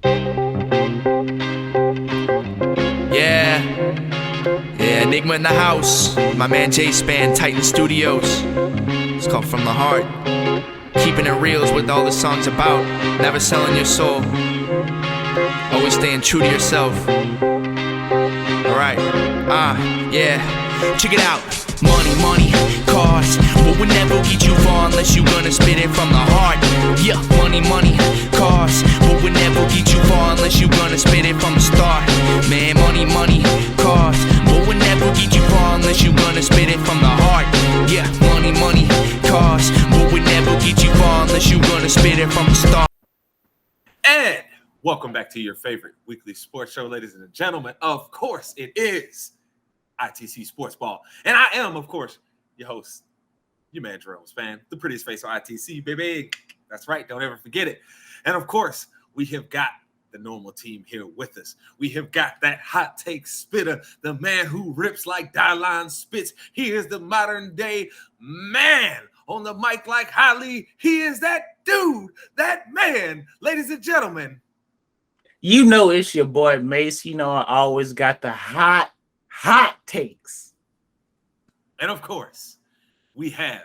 Yeah, Enigma in the house. My man J-Span, Titan Studios. It's called From the Heart. Keeping it real is what all the song's about. Never selling your soul. Always staying true to yourself. Alright, yeah. Check it out. Money, cars, but would never get you far unless you gonna spit it from the heart. Yeah, money, cars, but would never get you far unless you gonna spit it from the start. Man, money, cars, but would never get you far unless you gonna spit it from the heart. Yeah, money, cars, but would never get you far unless you gonna spit it from the start. And welcome back to your favorite weekly sports show, ladies and gentlemen. Of course, it is ITC Sportsball. And I am, of course, your host, your man Jerome Span, the prettiest face on ITC, baby. That's right, don't ever forget it. And of course, we have got the normal team here with us. We have got that hot take spitter, the man who rips like Dylan spits. He is the modern day man on the mic like Holly. He is that dude, that man, ladies and gentlemen. You know it's your boy Mase. You know I always got the hot takes. And of course, we have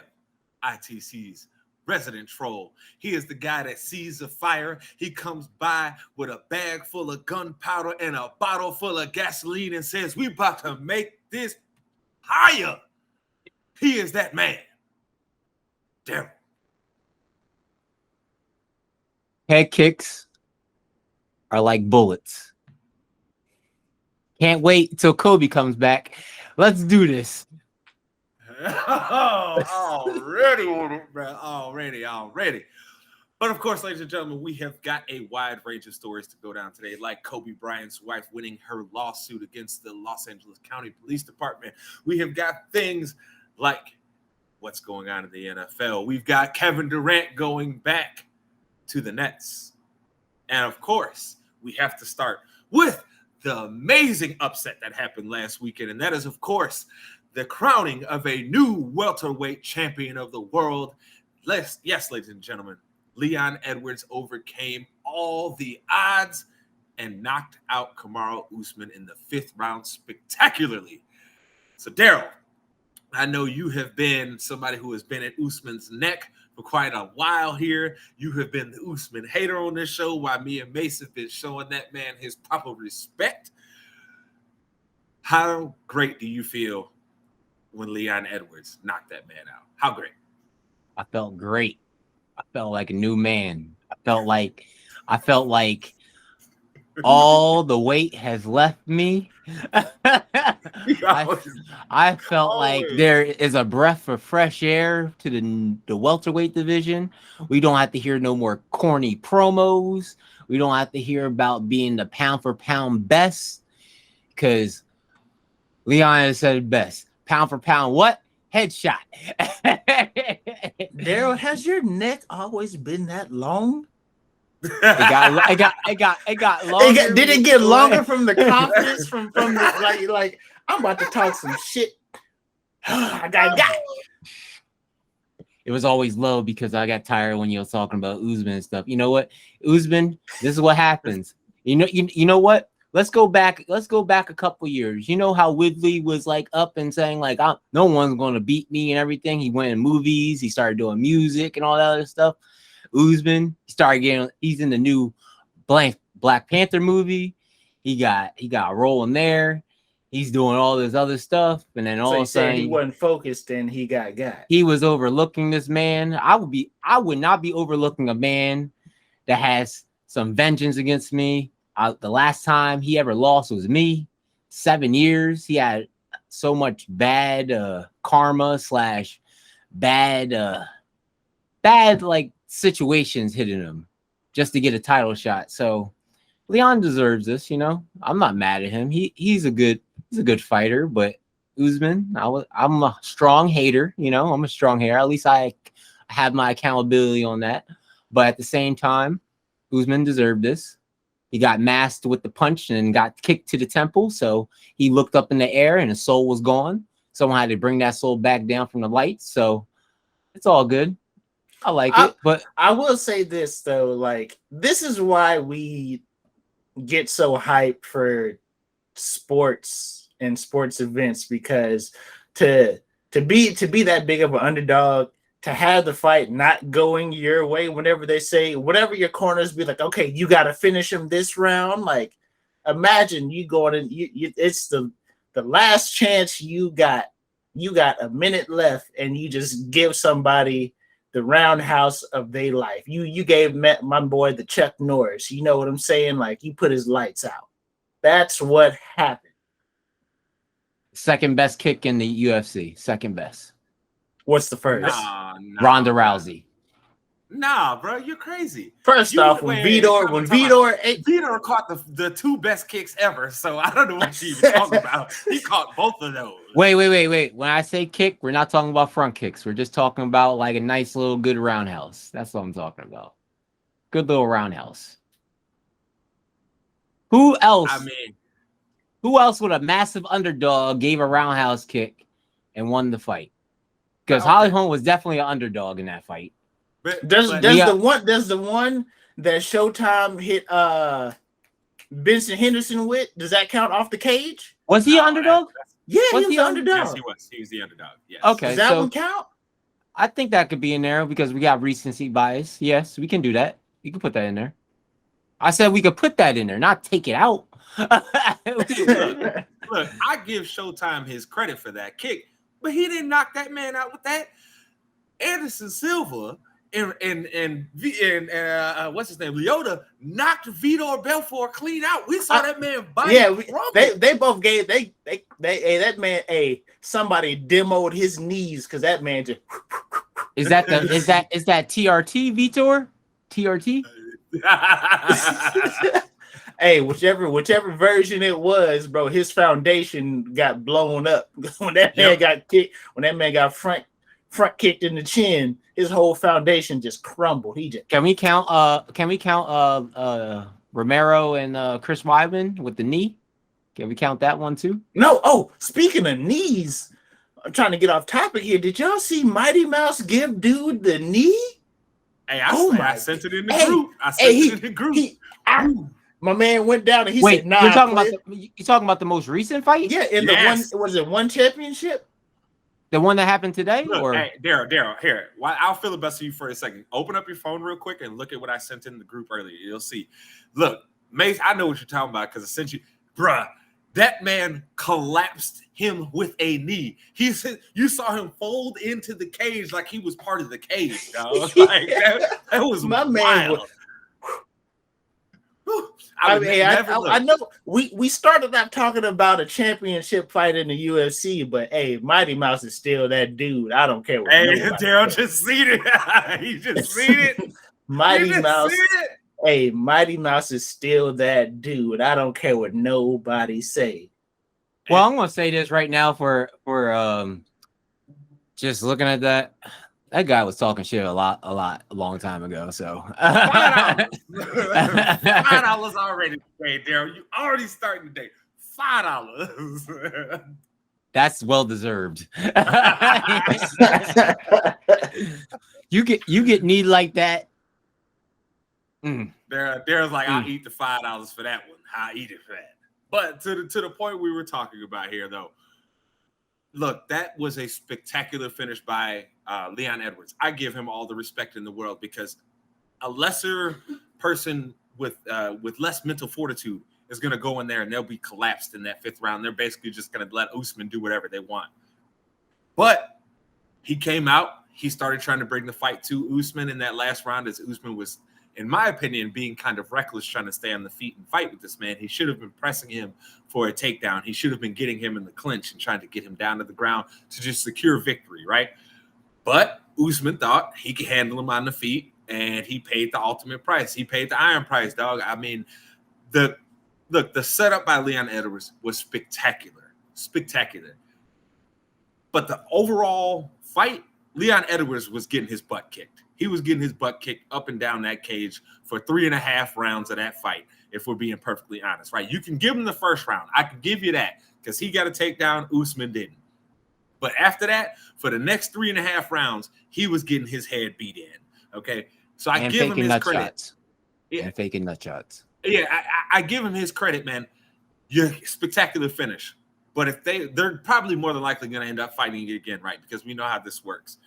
ITC's resident troll. He is the guy that sees a fire. He comes by with a bag full of gunpowder and a bottle full of gasoline and says, "We about to make this higher." He is that man, Daryl. Head kicks are like bullets. Can't wait till Kobe comes back. Let's do this. Already, bro. Already. But of course, ladies and gentlemen, we have got a wide range of stories to go down today, like Kobe Bryant's wife winning her lawsuit against the Los Angeles County Police Department. We have got things like what's going on in the NFL. We've got Kevin Durant going back to the Nets. And of course, we have to start with the amazing upset that happened last weekend, and that is, of course, the crowning of a new welterweight champion of the world. Yes, ladies and gentlemen, Leon Edwards overcame all the odds and knocked out Kamaru Usman in the 5th round spectacularly. So, Daryl, I know you have been somebody who has been at Usman's neck for quite a while here. You have been the Usman hater on this show, while me and Mase have been showing that man his proper respect. How great do you feel when Leon Edwards knocked that man out? How great? I felt great. I felt like a new man. I felt like all the weight has left me. I felt like there is a breath of fresh air to the welterweight division. We don't have to hear no more corny promos. We don't have to hear about being the pound for pound best, because Leon has said it best. Pound for pound, what? Headshot. Daryl, has your neck always been that long? It got longer. Did it get longer from the confidence from the like I'm about to talk some shit? I got it. It was always low because I got tired when you were talking about Usman and stuff. You know what, Usman? This is what happens. You know what? Let's go back a couple years. You know how Woodley was like up and saying like, no one's going to beat me and everything. He went in movies. He started doing music and all that other stuff. Usman, he's in the new Black Panther movie. He got a role in there. He's doing all this other stuff, and then all of a sudden he wasn't focused and he got. He was overlooking this man. I would not be overlooking a man that has some vengeance against me. The last time he ever lost was me. 7 years. He had so much bad karma / bad like situations hitting him just to get a title shot. So Leon deserves this, you know. I'm not mad at him. He's a good fighter, but Usman, I'm a strong hater, you know. I'm a strong hater. At least I have my accountability on that. But at the same time, Usman deserved this. He got masked with the punch and got kicked to the temple. So he looked up in the air and his soul was gone. Someone had to bring that soul back down from the light. So it's all good. I like it. But I will say this, though. Like, this is why we get so hyped for sports and sports events because to be that big of an underdog, to have the fight not going your way whenever they say whatever your corners be like, okay, you got to finish him this round. Like, imagine you going in, it's the last chance you got a minute left, and you just give somebody the roundhouse of their life. You gave my boy the Chuck Norris. You know what I'm saying? Like, you put his lights out. That's what happened. Second best kick in the UFC. Second best. What's the first? Ronda Rousey. Nah, bro, you're crazy. First off, when Vitor caught the two best kicks ever, so I don't know what you even talking about. He caught both of those. Wait. When I say kick, we're not talking about front kicks. We're just talking about like a nice little good roundhouse. That's what I'm talking about. Good little roundhouse. Who else? Who else with a massive underdog gave a roundhouse kick and won the fight? Because Holly Holm was definitely an underdog in that fight. There's the one that Showtime hit Benson Henderson with. Does that count off the cage? Was he an underdog? Yeah, he was the underdog. Yes, he was. He was the underdog. Yes. Okay, does that one count? I think that could be in there because we got recency bias. Yes, we can do that. You can put that in there. I said we could put that in there, not take it out. Look, I give Showtime his credit for that kick, but he didn't knock that man out with that. Anderson Silva and what's his name, Lyoto, knocked Vitor Belfort clean out. We saw that man bite. Yeah, they both gave that man somebody demoed his knees because that man just is that TRT Vitor? TRT? Hey, whichever version it was, bro, his foundation got blown up when that man got kicked. When that man got front kicked in the chin, his whole foundation just crumbled. Can we count Romero and Chris Weidman with the knee? Can we count that one too? No. Oh, speaking of knees, I'm trying to get off topic here. Did y'all see Mighty Mouse give dude the knee? Hey, I sent it in the group. I sent it in the group. My man went down and he said, "Nah." You're talking about the most recent fight? Yeah, in the one, was it one championship? The one that happened today? Look, hey, Daryl, here. I'll filibuster you for a second. Open up your phone real quick and look at what I sent in the group earlier. You'll see. Look, Mase, I know what you're talking about because I sent you, bruh. That man collapsed him with a knee. You saw him fold into the cage like he was part of the cage, dog. Like that was my wild. Man. I know we started out talking about a championship fight in the UFC, but hey, Mighty Mouse is still that dude. I don't care what. Hey, Daryl just seen it. He just seen it. Mighty Mouse. Hey, Mighty Mouse is still that dude. I don't care what nobody say. Well, I'm gonna say this right now for just looking at that. That guy was talking shit a long time ago. So $5 already today, Daryl. You already starting today. $5. That's well deserved. You get need like that. Daryl's like, I'll eat the $5 for that one. I'll eat it for that. But to the point we were talking about here, though. Look, that was a spectacular finish by Leon Edwards. I give him all the respect in the world because a lesser person with less mental fortitude is going to go in there and they'll be collapsed in that fifth round. They're basically just going to let Usman do whatever they want. But he came out. He started trying to bring the fight to Usman in that last round as Usman was, in my opinion, being kind of reckless trying to stay on the feet and fight with this man. He should have been pressing him for a takedown. He should have been getting him in the clinch and trying to get him down to the ground to just secure victory, right? But Usman thought he could handle him on the feet, and he paid the ultimate price. He paid the iron price, dog. I mean, the setup by Leon Edwards was spectacular. But the overall fight, Leon Edwards was getting his butt kicked. He was getting his butt kicked up and down that cage for 3.5 rounds of that fight, if we're being perfectly honest, right? You can give him the first round. I can give you that because he got a takedown. Usman didn't. But after that, for the next 3.5 rounds, he was getting his head beat in, okay? So I give him his credit. And faking nut shots. Yeah, I give him his credit, man. You're spectacular finish. But if they're probably more than likely going to end up fighting again, right? Because we know how this works.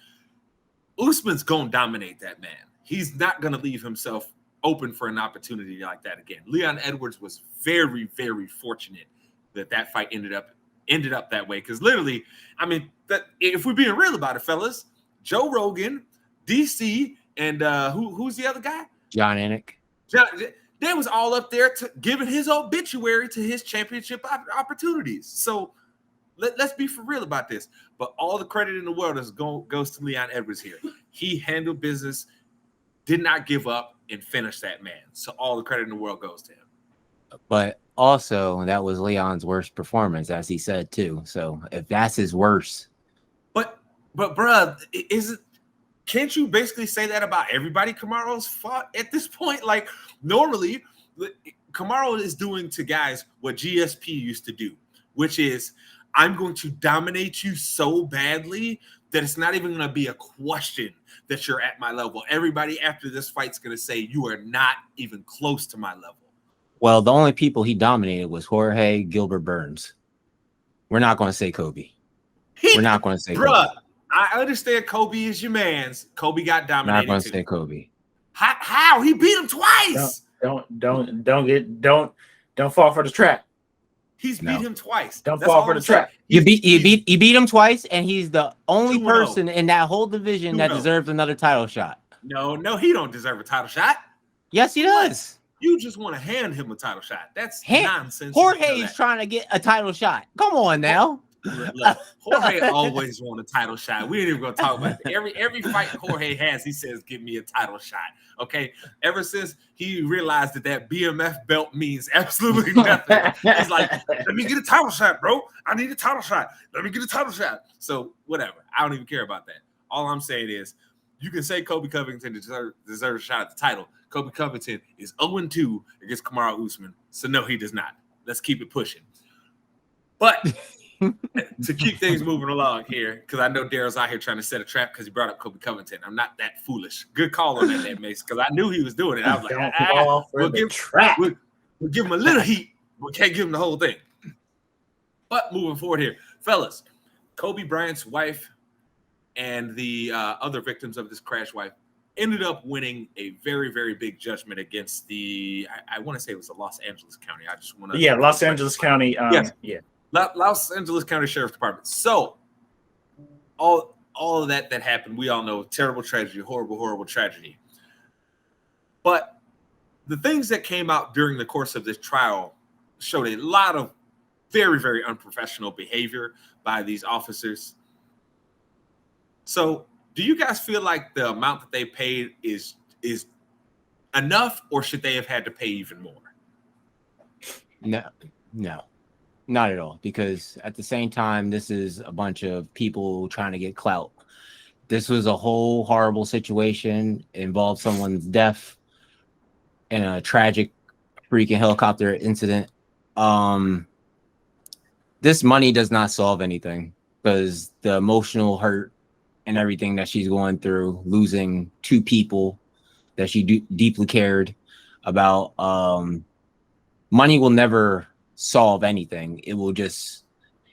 Usman's going to dominate that man. He's not going to leave himself open for an opportunity like that again. Leon Edwards was very, very fortunate that fight ended up that way. Because literally, I mean, that if we're being real about it, fellas, Joe Rogan, DC, and who's the other guy? John Anik. They was all up there giving his obituary to his championship opportunities. So let's be for real about this. But all the credit in the world goes to Leon Edwards here. He handled business, did not give up, and finished that man. So all the credit in the world goes to him. But also, that was Leon's worst performance, as he said too. So if that's his worst, but bruh, can't you basically say that about everybody Kamaru's fought at this point? Like normally, Kamaru is doing to guys what GSP used to do, which is I'm going to dominate you so badly that it's not even going to be a question that you're at my level. Everybody after this fight's going to say you are not even close to my level. Well, the only people he dominated was Jorge, Gilbert Burns. We're not going to say Kobe. We're not going to say bruh, Kobe. I understand Kobe is your man's. Kobe got dominated. Not going to say Kobe. How? He beat him twice. Don't fall for the trap. He's beat him twice. Don't fall for the trap. You beat him twice, and he's the only person in that whole division that deserves another title shot. No, he don't deserve a title shot. Yes, he does. You just want to hand him a title shot. That's nonsense. Jorge is trying to get a title shot. Come on now. Look, Jorge always want a title shot. We ain't even gonna talk about it. Every fight Jorge has, he says, "Give me a title shot." Okay. Ever since he realized that BMF belt means absolutely nothing, he's like, "Let me get a title shot, bro. I need a title shot. Let me get a title shot." So whatever. I don't even care about that. All I'm saying is, you can say Kobe Covington deserves a shot at the title. Kobe Covington is 0-2 against Kamaru Usman, so no, he does not. Let's keep it pushing. But to keep things moving along here, because I know Daryl's out here trying to set a trap because he brought up Kobe Covington. I'm not that foolish. Good call on that, Mase, because I knew he was doing it. I was like, we'll give him a little heat. We can't give him the whole thing. But moving forward here, fellas, Kobe Bryant's wife and the other victims of this crash wife ended up winning a very, very big judgment against I want to say it was the Los Angeles County. I just want to. Yeah, Los Angeles County. Yes. Yeah. Los Angeles County Sheriff's Department. So all of that happened, we all know, terrible tragedy, horrible tragedy. But the things that came out during the course of this trial showed a lot of very, very unprofessional behavior by these officers. So do you guys feel like the amount that they paid is enough, or should they have had to pay even more? No. Not at all, because at the same time, this is a bunch of people trying to get clout. This was a whole horrible situation. It involved someone's death in a tragic freaking helicopter incident. This money does not solve anything, because the emotional hurt and everything that she's going through, losing two people that she deeply cared about, money will never solve anything. It will just,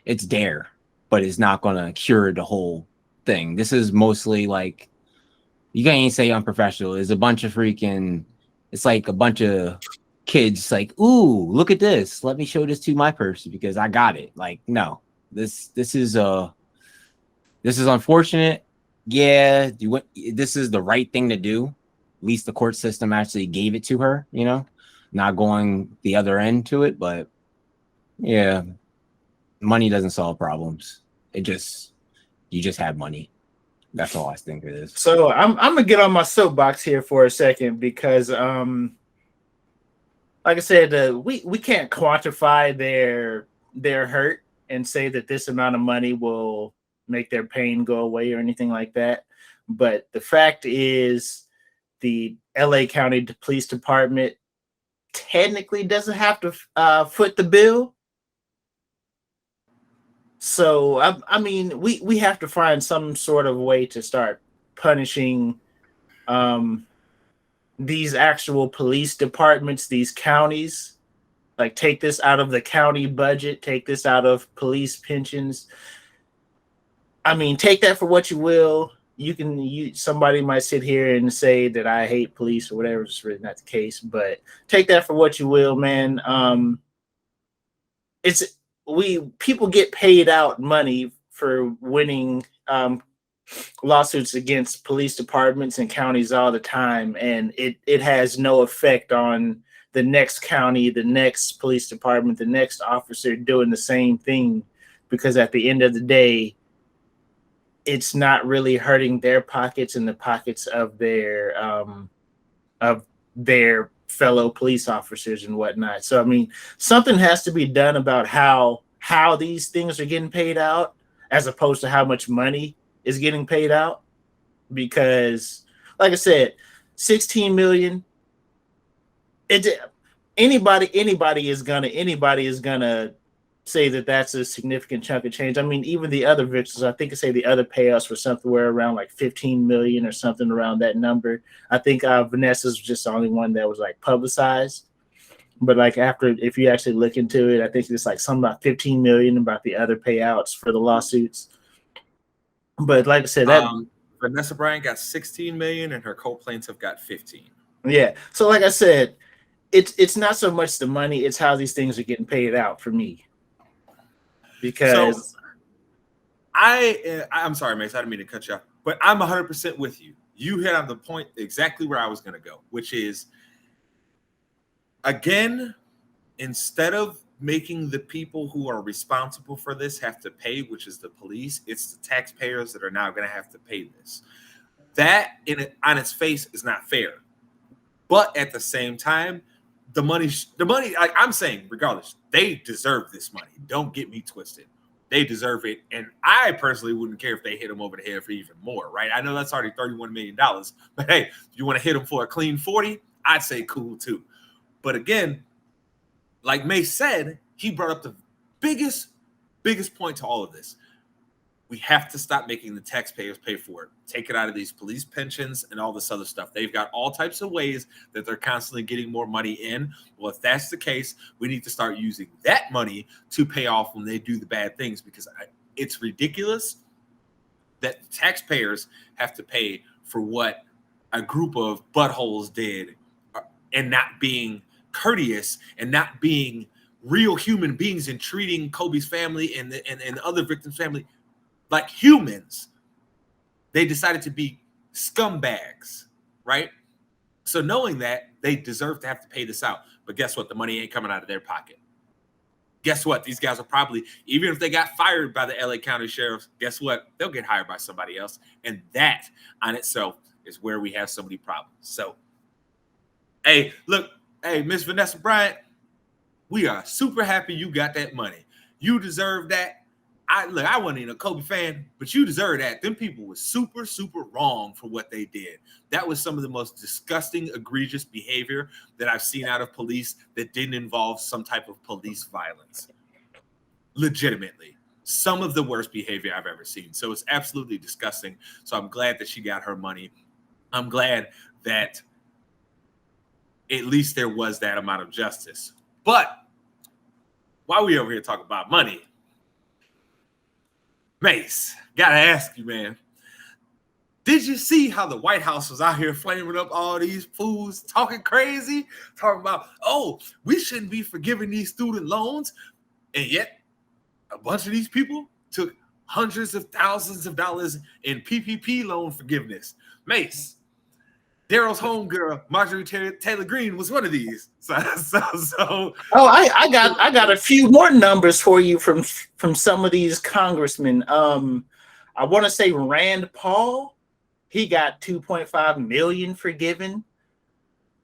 it's there, but it's not going to cure the whole thing. This is mostly like, you can't even say unprofessional. It's a bunch of it's like a bunch of kids like, ooh, look at this. Let me show this to my person because I got it. Like, no, this is unfortunate. Yeah. This is the right thing to do. At least the court system actually gave it to her, not going the other end to it, but yeah, money doesn't solve problems. You just have money. That's all I think it is. So I'm gonna get on my soapbox here for a second because, like I said, we can't quantify their hurt and say that this amount of money will make their pain go away or anything like that. But the fact is, the LA County Police Department technically doesn't have to foot the bill. So I mean, we have to find some sort of way to start punishing these actual police departments, these counties, like take this out of the county budget, take this out of police pensions. I mean, take that for what you will. Somebody might sit here and say that I hate police or whatever. It's really not the case, but take that for what you will, man. People get paid out money for winning lawsuits against police departments and counties all the time, and it has no effect on the next county, the next police department, the next officer doing the same thing, because at the end of the day, it's not really hurting their pockets and the pockets of their fellow police officers and whatnot. So I mean, something has to be done about how these things are getting paid out, as opposed to how much money is getting paid out. Because, like I said, 16 million. Anybody is gonna say that that's a significant chunk of change. I mean, even the other victims, I think the other payouts were somewhere around like 15 million or something around that number. I think Vanessa's was just the only one that was like publicized. But like if you actually look into it, I think it's like something about 15 million about the other payouts for the lawsuits. But like I said, Vanessa Bryant got 16 million and her co-plaintiff got 15. Yeah. So like I said, it's not so much the money, it's how these things are getting paid out for me. Because I'm sorry, Mase, I didn't mean to cut you off, but I'm 100% with you. You hit on the point exactly where I was going to go, which is, again, instead of making the people who are responsible for this have to pay, which is the police, it's the taxpayers that are now going to have to pay this. That on its face is not fair. But at the same time, the money, I'm saying, regardless, they deserve this money. Don't get me twisted. They deserve it. And I personally wouldn't care if they hit them over the head for even more, right? I know that's already $31 million. But hey, if you want to hit them for a clean 40, I'd say cool too. But again, like Mase said, he brought up the biggest point to all of this. We have to stop making the taxpayers pay for it. Take it out of these police pensions and all this other stuff. They've got all types of ways that they're constantly getting more money in. Well, if that's the case, we need to start using that money to pay off when they do the bad things, because it's ridiculous that the taxpayers have to pay for what a group of buttholes did and not being courteous and not being real human beings and treating Kobe's family and the other victims' family like humans. They decided to be scumbags, right? So knowing that, they deserve to have to pay this out. But guess what? The money ain't coming out of their pocket. Guess what? These guys are probably, even if they got fired by the LA County Sheriffs, guess what? They'll get hired by somebody else. And that on itself is where we have so many problems. So, hey, look, Miss Vanessa Bryant, we are super happy you got that money. You deserve that. I wasn't even a Kobe fan, but you deserve that. Them people were super, super wrong for what they did. That was some of the most disgusting, egregious behavior that I've seen out of police that didn't involve some type of police violence. Legitimately. Some of the worst behavior I've ever seen. So it's absolutely disgusting. So I'm glad that she got her money. I'm glad that at least there was that amount of justice. But while we over here talking about money, Mase, gotta ask you, man. Did you see how the White House was out here flaming up all these fools, talking crazy, talking about, oh, we shouldn't be forgiving these student loans, and yet a bunch of these people took hundreds of thousands of dollars in PPP loan forgiveness. Mase, Daryl's homegirl, Marjorie Taylor Greene, was one of these. So I got a few more numbers for you from some of these congressmen. I want to say Rand Paul, he got 2.5 million forgiven.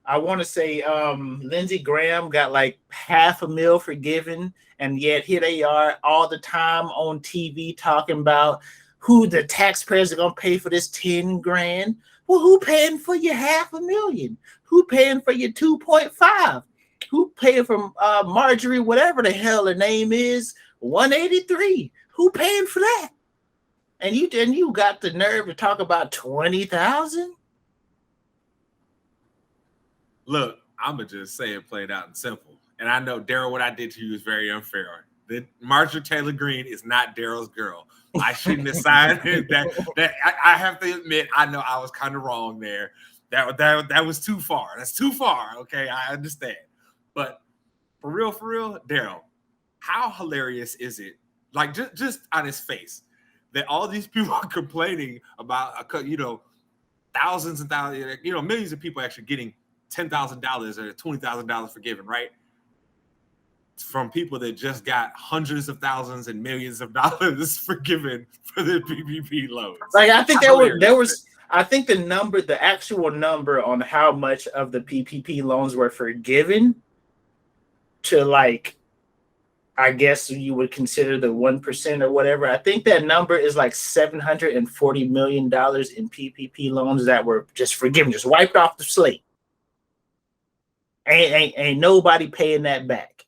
I want to say Lindsey Graham got like $500,000 forgiven, and yet here they are all the time on TV talking about who the taxpayers are gonna pay for this 10 grand. Well, who paying for your $500,000? Who paying for your 2.5? Who paying for Marjorie, whatever the hell her name is, 183? Who paying for that? And you got the nerve to talk about 20,000? Look, I'm gonna just say it plain out and simple. And I know, Daryl, what I did to you is very unfair. That Marjorie Taylor Greene is not Daryl's girl. I shouldn't have signed that. I have to admit, I know I was kind of wrong there. That was too far. That's too far. Okay, I understand. But for real, Daryl, how hilarious is it? Like just on his face, that all these people are complaining about, thousands and thousands, millions of people actually getting $10,000 or $20,000 forgiven, right? From people that just got hundreds of thousands and millions of dollars forgiven for their PPP loans. Like, I think I think the actual number on how much of the PPP loans were forgiven to, like, I guess you would consider the 1% or whatever. I think that number is like $740 million in PPP loans that were just forgiven, just wiped off the slate. Ain't nobody paying that back.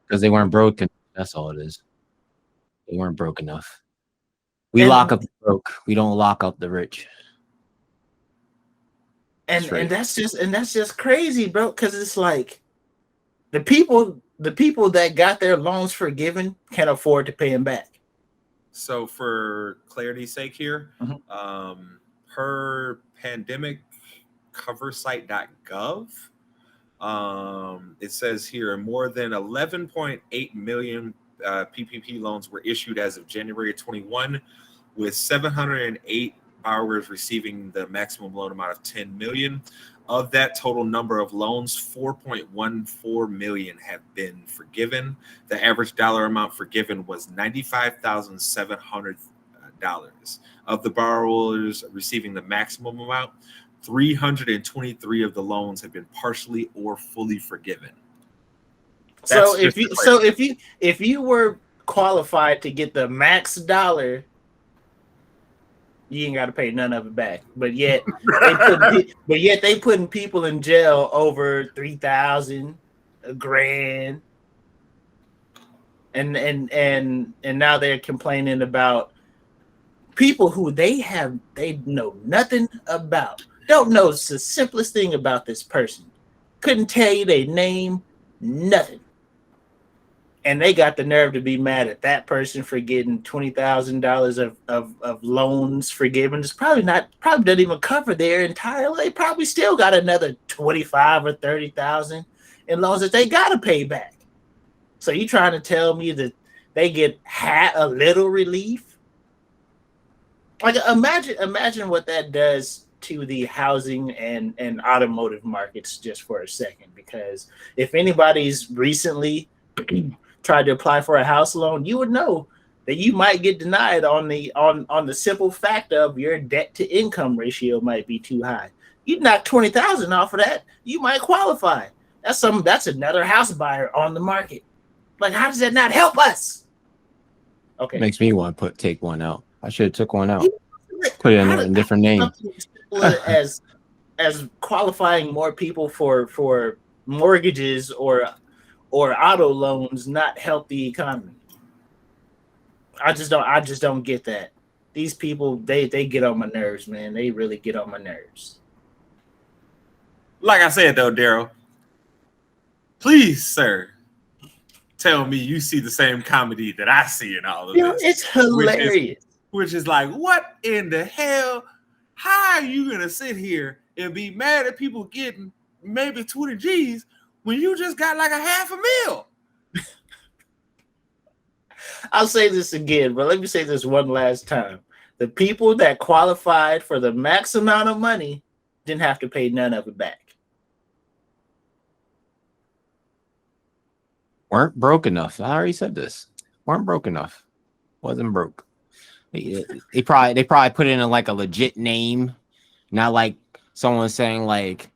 Because they weren't broken. That's all it is. They weren't broke enough. We lock up the broke. We don't lock up the rich. And that's just crazy, bro. Because it's like the people that got their loans forgiven can't afford to pay them back. So for clarity's sake here, per pandemiccoversite.gov, it says here more than 11.8 million PPP loans were issued as of January 21, with 708 borrowers receiving the maximum loan amount of 10 million. Of that total number of loans, 4.14 million have been forgiven. The average dollar amount forgiven was $95,700. Of the borrowers receiving the maximum amount, 323 of the loans have been partially or fully forgiven. So if you were qualified to get the max dollar, you ain't got to pay none of it back. But yet they putting people in jail over $3,000, $1,000, and now they're complaining about people who they know nothing about. Don't know the simplest thing about this person. Couldn't tell you their name, nothing. And they got the nerve to be mad at that person for getting $20,000 of loans forgiven. It's probably doesn't even cover their entire. They probably still got another 25 or 30,000 in loans that they got to pay back. So you trying to tell me that they get a little relief? Like, imagine what that does to the housing and automotive markets just for a second. Because if anybody's recently tried to apply for a house loan, you would know that you might get denied on the simple fact of your debt to income ratio might be too high. You knock 20,000 off of that, you might qualify. That's another house buyer on the market. Like, how does that not help us? Okay, makes me want to take one out. I should have took one out. Put it in a different name. as qualifying more people for mortgages or auto loans not help the economy. I just don't get that. These people, they get on my nerves, man. They really get on my nerves. Like I said though, Daryl, please, sir, tell me you see the same comedy that I see in all of this. It's hilarious. Which is like, what in the hell? How are you gonna sit here and be mad at people getting maybe 20 G's when you just got like $500,000? I'll say this again, but let me say this one last time. The people that qualified for the max amount of money didn't have to pay none of it back. Weren't broke enough. I already said this. Weren't broke enough. Wasn't broke. They probably put it in like a legit name, not like someone saying like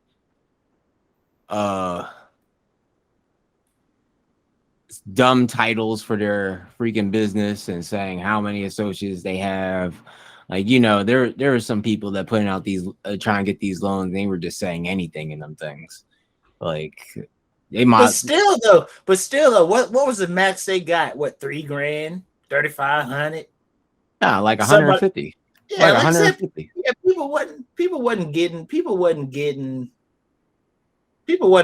dumb titles for their freaking business and saying how many associates they have. Like, there are some people that putting out these trying to get these loans. They were just saying anything in them things. Like, they might. But still though, what was the max they got? What, $3,000, $3,500? Nah, like 150. Yeah, Like like I said, 150. yeah, people wasn't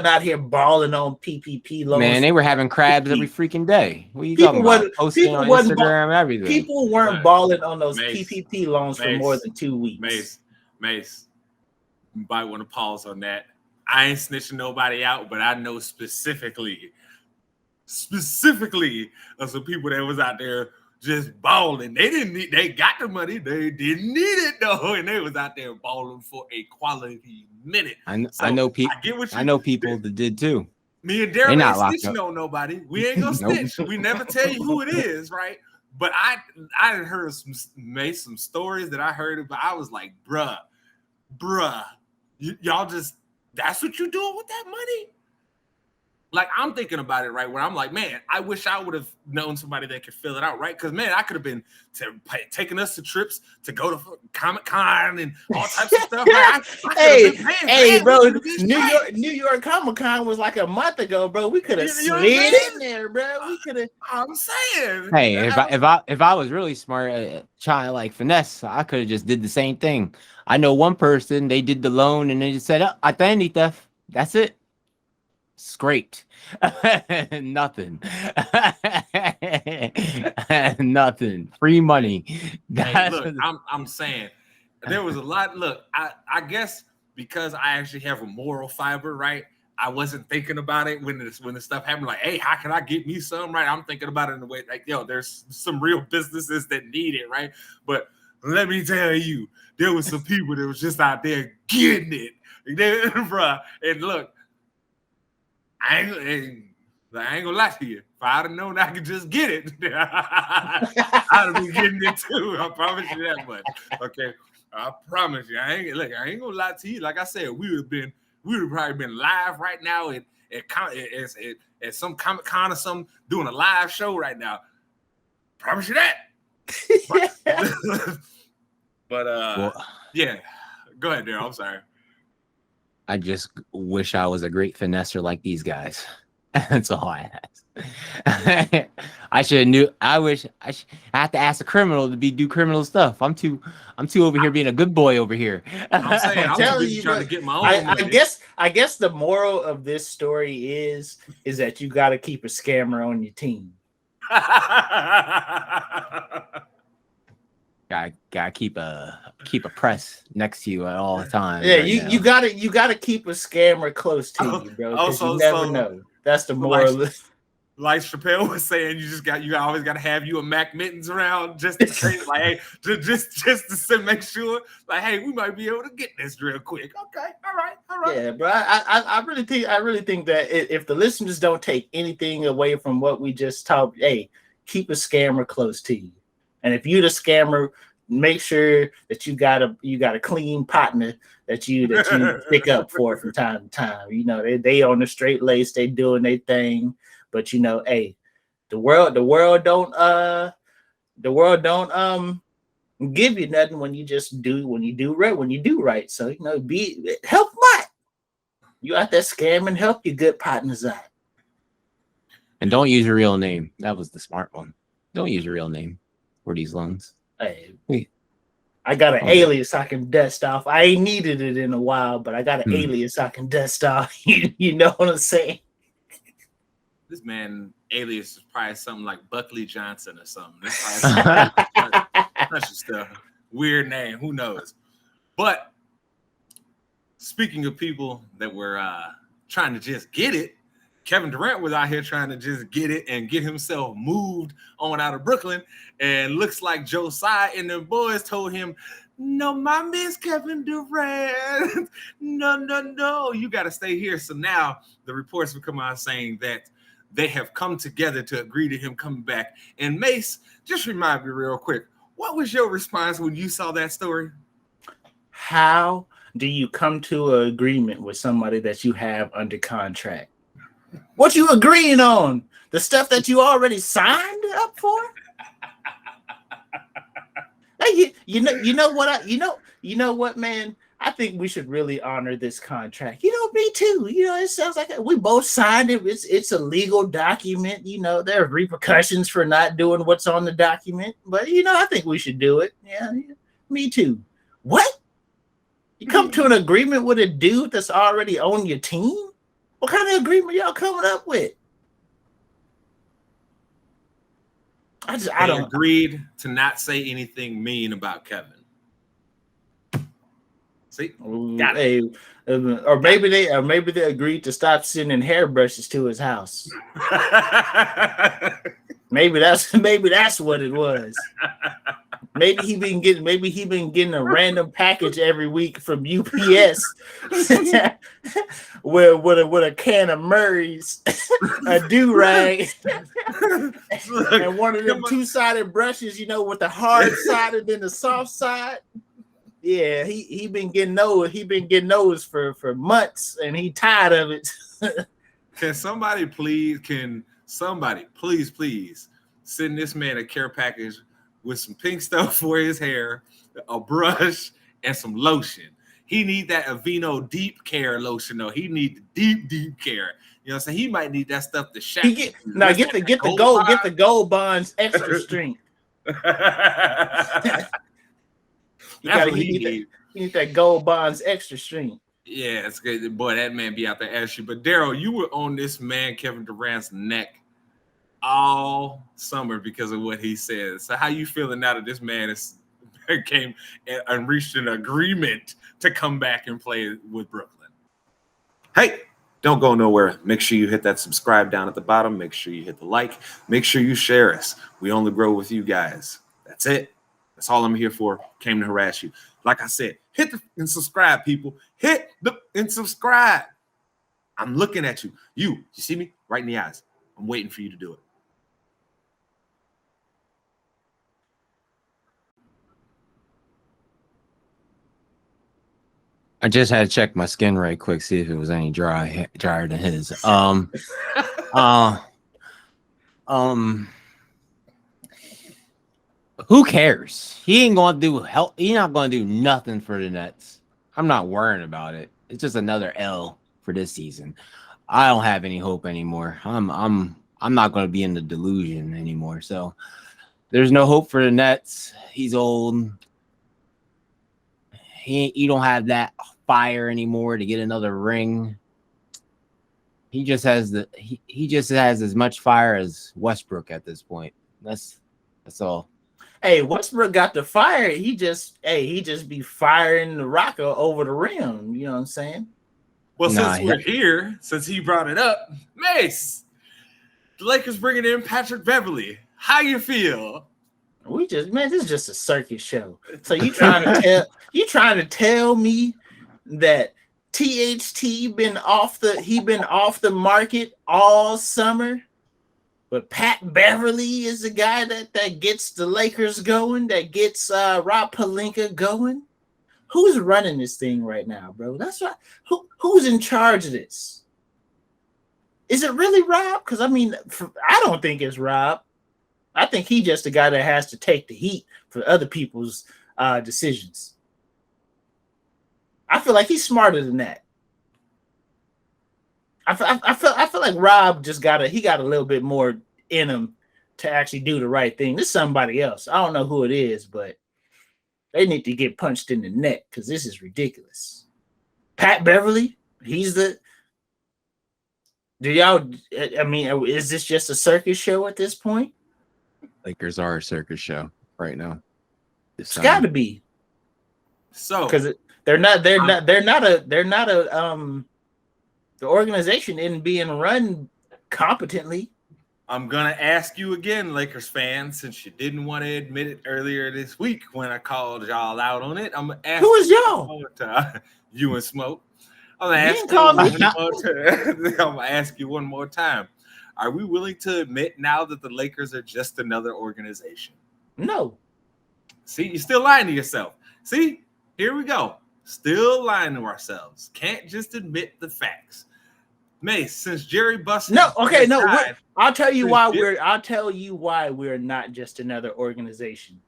out here balling on PPP loans. Man, they were having crabs every freaking day. What are you People talking about? wasn't- Posting people on wasn't Instagram, everything. People weren't Look, balling on those Mase, PPP loans for more Mase, than 2 weeks. Mace, you might want to pause on that. I ain't snitching nobody out, but I know specifically of some people that was out there just balling. They got the money, they didn't need it though, and they was out there balling for a quality minute. I know people. I know people that did too. Me and They Daryl not ain't locked snitching up. on nobody. We ain't gonna Nope. snitch. We never tell you who it is, right? But I done heard some stories that I heard about. I was like, bruh, y'all just, that's what you doing with that money? Like, I'm thinking about it, right? Where I'm like, man, I wish I would have known somebody that could fill it out, right? Because, man, I could have been taking us to trips to go to Comic-Con and all types of stuff. Right? Hey, bro, New York Comic-Con was like a month ago, bro. We could have slid in there, bro. We could have. I'm saying. Hey, if I was really smart, trying to like finesse, I could have just did the same thing. I know one person, they did the loan and they just said, identity theft. That's it. Scraped. Nothing. Nothing. Free money. Hey, look, I'm saying there was a lot. Look, I guess because I actually have a moral fiber, right? I wasn't thinking about it when the stuff happened. Like, hey, how can I get me some? Right? I'm thinking about it in a way like, yo, there's some real businesses that need it, right? But let me tell you, there was some people that was just out there getting it, bruh. And look, I ain't gonna lie to you. If I'd have known I could just get it, I'd have been getting it too. I promise you that much. Okay, I promise you. I ain't gonna lie to you. Like I said, we would have probably been live right now at some Comic-Con or something, doing a live show right now. Promise you that. But yeah. Go ahead, Daryl. I'm sorry. I just wish I was a great finesser like these guys. That's all I ask. I should have knew. I have to ask a criminal to do criminal stuff. I'm too over here being a good boy over here. I'm saying I'm telling too you, trying bro, to get my own money. I guess the moral of this story is that you got to keep a scammer on your team. Gotta keep a press next to you at all times. Yeah, right you gotta keep a scammer close to you, bro. Because you never know. That's the moral. Like Chappelle was saying, you always gotta have you a Mac Mittens around just in case, like, hey, just to make sure, like, hey, we might be able to get this real quick. Okay, all right. Yeah, bro. I really think that if the listeners don't take anything away from what we just talked, hey, keep a scammer close to you. And if you're the scammer, make sure that you got a clean partner that you pick up for from time to time. You know, they on the straight lace, they doing their thing. But you know, hey, the world don't give you nothing when you do right. So you know, help them out. You out there scamming, help your good partners out. And don't use your real name. That was the smart one. Don't use your real name for these loans. Hey, I got an alias I can dust off. I ain't needed it in a while, but I got an alias I can dust off. You know what I'm saying? This man alias is probably something like Buckley Johnson or something. That's just a weird name. Who knows? But speaking of people that were trying to just get it, Kevin Durant was out here trying to just get it and get himself moved on out of Brooklyn. And looks like Josiah and the boys told him, no, my man's Kevin Durant. No, you got to stay here. So now the reports have come out saying that they have come together to agree to him coming back. And Mase, just remind me real quick, what was your response when you saw that story? How do you come to an agreement with somebody that you have under contract? What you agreeing on? The stuff that you already signed up for? Hey, you know what, man? I think we should really honor this contract. You know, me too. You know, it sounds like we both signed it. It's a legal document. You know, there are repercussions for not doing what's on the document. But, you know, I think we should do it. Yeah. Me too. What? You come to an agreement with a dude that's already on your team? What kind of agreement y'all coming up with? I don't agreed to not say anything mean about Kevin. See, got it. Or maybe they agreed to stop sending hairbrushes to his house. Maybe that's what it was. Maybe he been getting a random package every week from UPS with a can of Murray's, a do-rag, and one of them two-sided brushes, with the hard side and then the soft side. Yeah, he been getting those. He been getting those for months, and he tired of it. Can somebody please send this man a care package with some pink stuff for his hair, a brush, and some lotion? He need that Aveeno Deep Care lotion though. He need the deep care. You know what I'm saying? He might need that stuff to shack. Get the Gold Bonds extra strength. That's what he need that Gold Bonds extra strength. Yeah, it's good. Boy, that man be out there asking. But Daryl, you were on this man Kevin Durant's neck all summer because of what he said. So how you feeling now that this man came and reached an agreement to come back and play with Brooklyn? Hey, don't go nowhere. Make sure you hit that subscribe down at the bottom. Make sure you hit the like. Make sure you share us. We only grow with you guys. That's it. That's all I'm here for. Came to harass you. Like I said, hit and subscribe, people. Hit and subscribe. I'm looking at you. You see me right in the eyes. I'm waiting for you to do it. I just had to check my skin right quick, see if it was any drier than his. Who cares? He ain't gonna do help. He's not gonna do nothing for the Nets. I'm not worrying about it. It's just another L for this season. I don't have any hope anymore. I'm not gonna be in the delusion anymore. So there's no hope for the Nets. He's old. He don't have that fire anymore to get another ring. He just has he just has as much fire as Westbrook at this point. That's all. Hey, Westbrook got the fire. He just be firing the rocker over the rim. You know what I'm saying? Well, since we're here, since he brought it up, Mase, the Lakers bringing in Patrick Beverley. How you feel? This is just a circus show. So you trying to tell me that THT been off the market all summer? But Pat Beverley is the guy that gets the Lakers going, that gets Rob Pelinka going. Who's running this thing right now, bro? That's right. Who's in charge of this? Is it really Rob? Because I don't think it's Rob. I think he's just the guy that has to take the heat for other people's decisions. I feel like he's smarter than that. I feel like Rob just got a little bit more in him to actually do the right thing. This is somebody else. I don't know who it is, but they need to get punched in the neck because this is ridiculous. Pat Beverley, is this just a circus show at this point? Lakers are a circus show right now. It's got to be. So because the organization isn't being run competently. I'm going to ask you again, Lakers fans, since you didn't want to admit it earlier this week when I called y'all out on it. I'm going to ask who is y'all? You and Smoke. I'm going to ask you one more time. Are we willing to admit now that the Lakers are just another organization? No. See, you're still lying to yourself. See, here we go. Still lying to ourselves. Can't just admit the facts. Mase, since Jerry Buss. I'll tell you why we're not just another organization.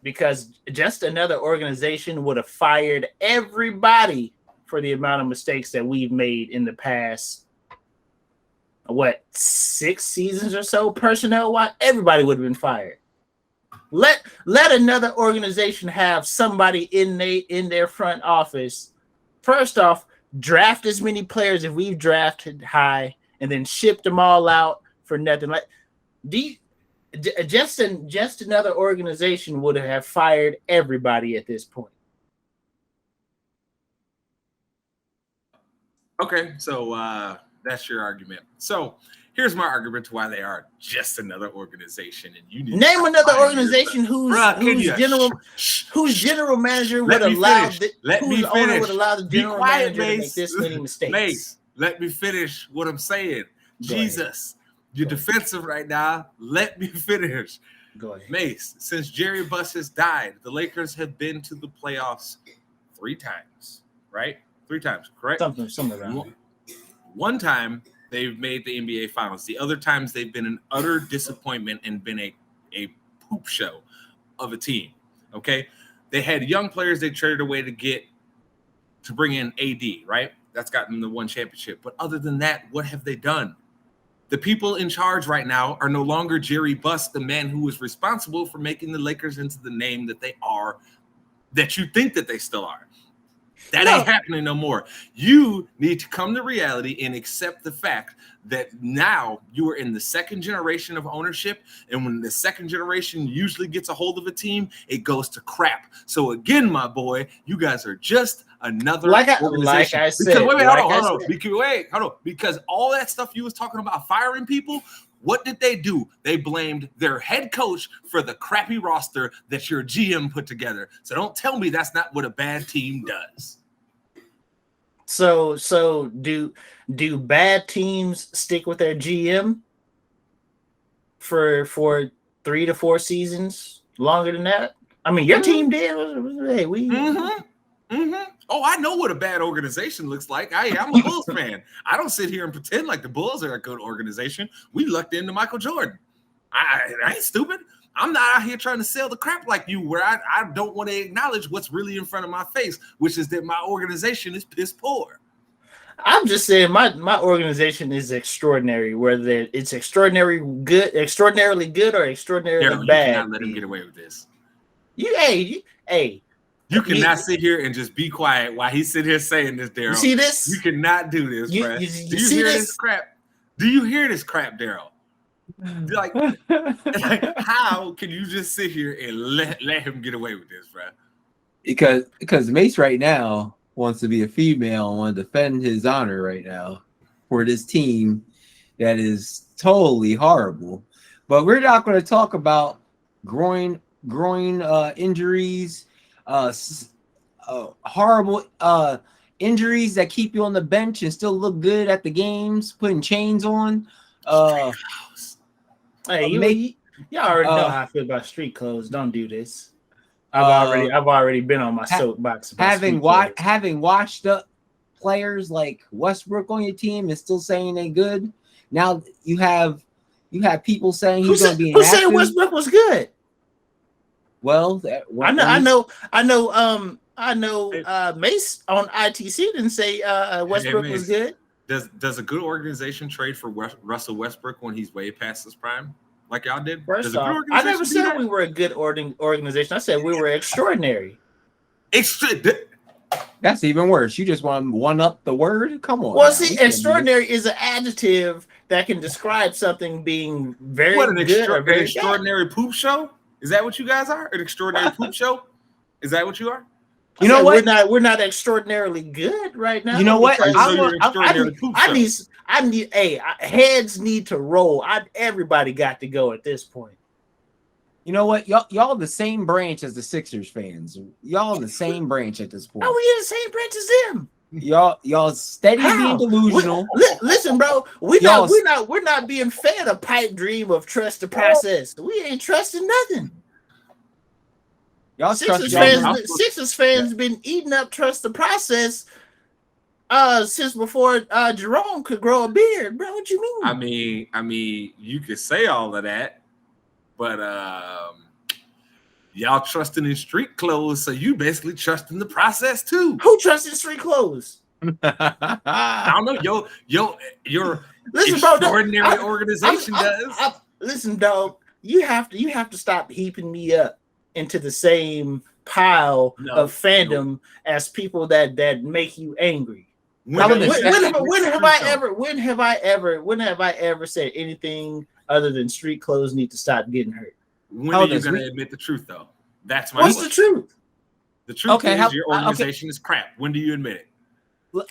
Because just another organization would have fired everybody for the amount of mistakes that we've made in the past 6 seasons or so, personnel wise. Everybody would have been fired. let another organization have somebody in their front office. First off, draft as many players as we've drafted high, and then ship them all out for nothing. Like, just another organization would have fired everybody at this point. Okay, so that's your argument. So here's my argument to why they are just another organization, and you need name another organization whose general manager would allow the owner would allow the general manager to make this many mistakes. Mase, let me finish what I'm saying. Jesus, you're defensive right now. Let me finish. Go ahead. Mase, since Jerry Buss has died, the Lakers have been to the playoffs 3 times, right? 3 times, correct? Something around. One time they've made the NBA Finals. The other times they've been an utter disappointment and been a poop show of a team. Okay, they had young players they traded away to bring in AD, right? That's gotten them the 1 championship. But other than that, what have they done? The people in charge right now are no longer Jerry Buss, the man who was responsible for making the Lakers into the name that they are, that you think that they still are. That ain't happening no more. You need to come to reality and accept the fact that now you are in the 2nd generation of ownership. And when the 2nd generation usually gets a hold of a team, it goes to crap. So again, my boy, you guys are just another organization. Like I said. Hold on. Because all that stuff you was talking about firing people, what did they do? They blamed their head coach for the crappy roster that your GM put together. So don't tell me that's not what a bad team does. So do bad teams stick with their GM for 3 to 4 seasons? Longer than that? I mean, your team did. Hey, we. Oh, I know what a bad organization looks like. I'm a Bulls fan. I don't sit here and pretend like the Bulls are a good organization. We lucked into Michael Jordan. I ain't stupid. I'm not out here trying to sell the crap like you, where I don't want to acknowledge what's really in front of my face, which is that my organization is piss poor. I'm just saying my organization is extraordinary, whether it's extraordinarily good or extraordinarily Daryl, bad. You cannot let him get away with this. You cannot sit here and just be quiet while he's sitting here saying this, Daryl. You see this? You cannot do this, bro. Do you hear this crap? Do you hear this crap, Daryl? Like, how can you just sit here and let him get away with this, bro? Because Mase right now wants to be a female and want to defend his honor right now for this team that is totally horrible. But we're not going to talk about groin injuries, horrible injuries that keep you on the bench and still look good at the games, putting chains on. Hey, y'all already know how I feel about street clothes. Don't do this. I've already been on my soapbox. Having watched up players like Westbrook on your team and still saying they good. Now you have people saying he's going to be. Who said Westbrook was good? Well, I know. Mase on ITC didn't say Westbrook was good. Does a good organization trade for Russell Westbrook when he's way past his prime, like y'all did? First off, I never said we were a good organization. I said we were extraordinary. That's even worse. You just want to one up the word? Come on. Well, see, extraordinary is an adjective that can describe something being very good or very an extraordinary poop show? Is that what you guys are? An extraordinary poop show? Is that what you are? You know what? We're not extraordinarily good right now. You know what? I need heads need to roll. Everybody got to go at this point. You know what? Y'all the same branch as the Sixers fans. Y'all in the same branch at this point. Are we in the same branch as them? Y'all steady being delusional. Listen, bro, we're not being fed a pipe dream of trust the process. We ain't trusting nothing. Sixers fans been eating up trust the process since before Jerome could grow a beard, bro. What you mean? I mean, you could say all of that, but y'all trusting in street clothes, so you basically trusting the process too. Who trusts in street clothes? I don't know. Your extraordinary organization does. Listen, dog. you have to stop heaping me up into the same pile of fandom as people that make you angry. When have I ever said anything other than street clothes need to stop getting hurt? When are you going to admit the truth, though? That's my What's the truth? The truth is your organization is crap. When do you admit it?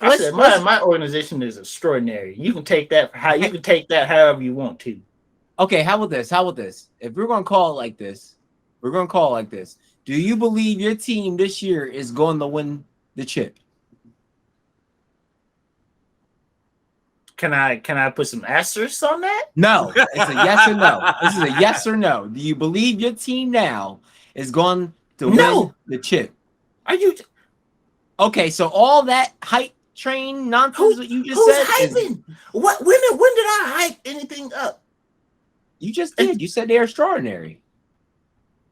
I said my organization is extraordinary. You can take that however you want to. Okay, how about this? If we're gonna call it like this, do you believe your team this year is going to win the chip? Can I put some asterisks on that? No, it's a yes or no. This is a yes or no. Do you believe your team now is going to win the chip? Are you okay? So all that hype train nonsense that you just said. Hyping? What? When did I hype anything up? You just did. You said they're extraordinary.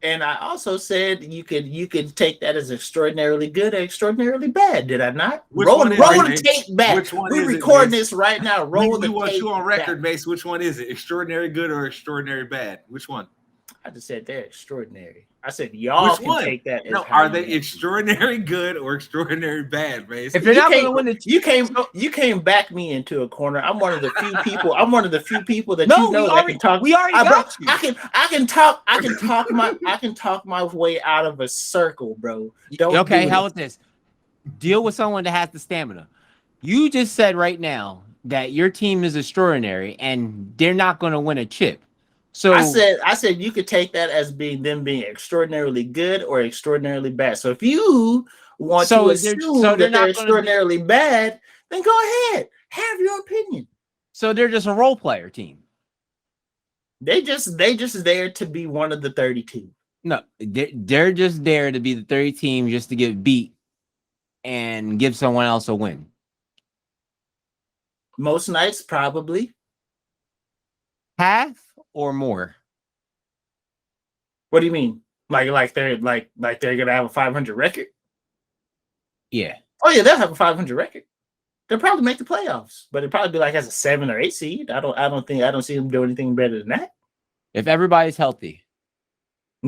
And I also said you could take that as extraordinarily good or extraordinarily bad. Did I not? Roll the tape back. Which one We're recording this right now. Roll the tape. We want you on record, Mase. Which one is it? Extraordinary good or extraordinary bad? Which one? I just said they're extraordinary. I said y'all can take that. No, are they extraordinary good or extraordinary bad, Mase? If you're not going to win you can't back me into a corner. I'm one of the few people. That that can talk. We already got you. I can talk my way out of a circle, bro. Okay, how about this? Deal with someone that has the stamina. You just said right now that your team is extraordinary and they're not going to win a chip. So I said you could take that as being extraordinarily good or extraordinarily bad. So if you want to assume that they're extraordinarily bad, then go ahead, have your opinion. So they're just a role player team. They just there to be one of the 32. No, they're just there to be the 30 team just to get beat and give someone else a win. Most nights, probably half or more. What do you mean? Like they're gonna have a 500 record? Yeah. Oh yeah, they'll have a 500 record. They'll probably make the playoffs, but it'll probably be like as a 7 or 8 seed. I don't see them doing anything better than that. If everybody's healthy.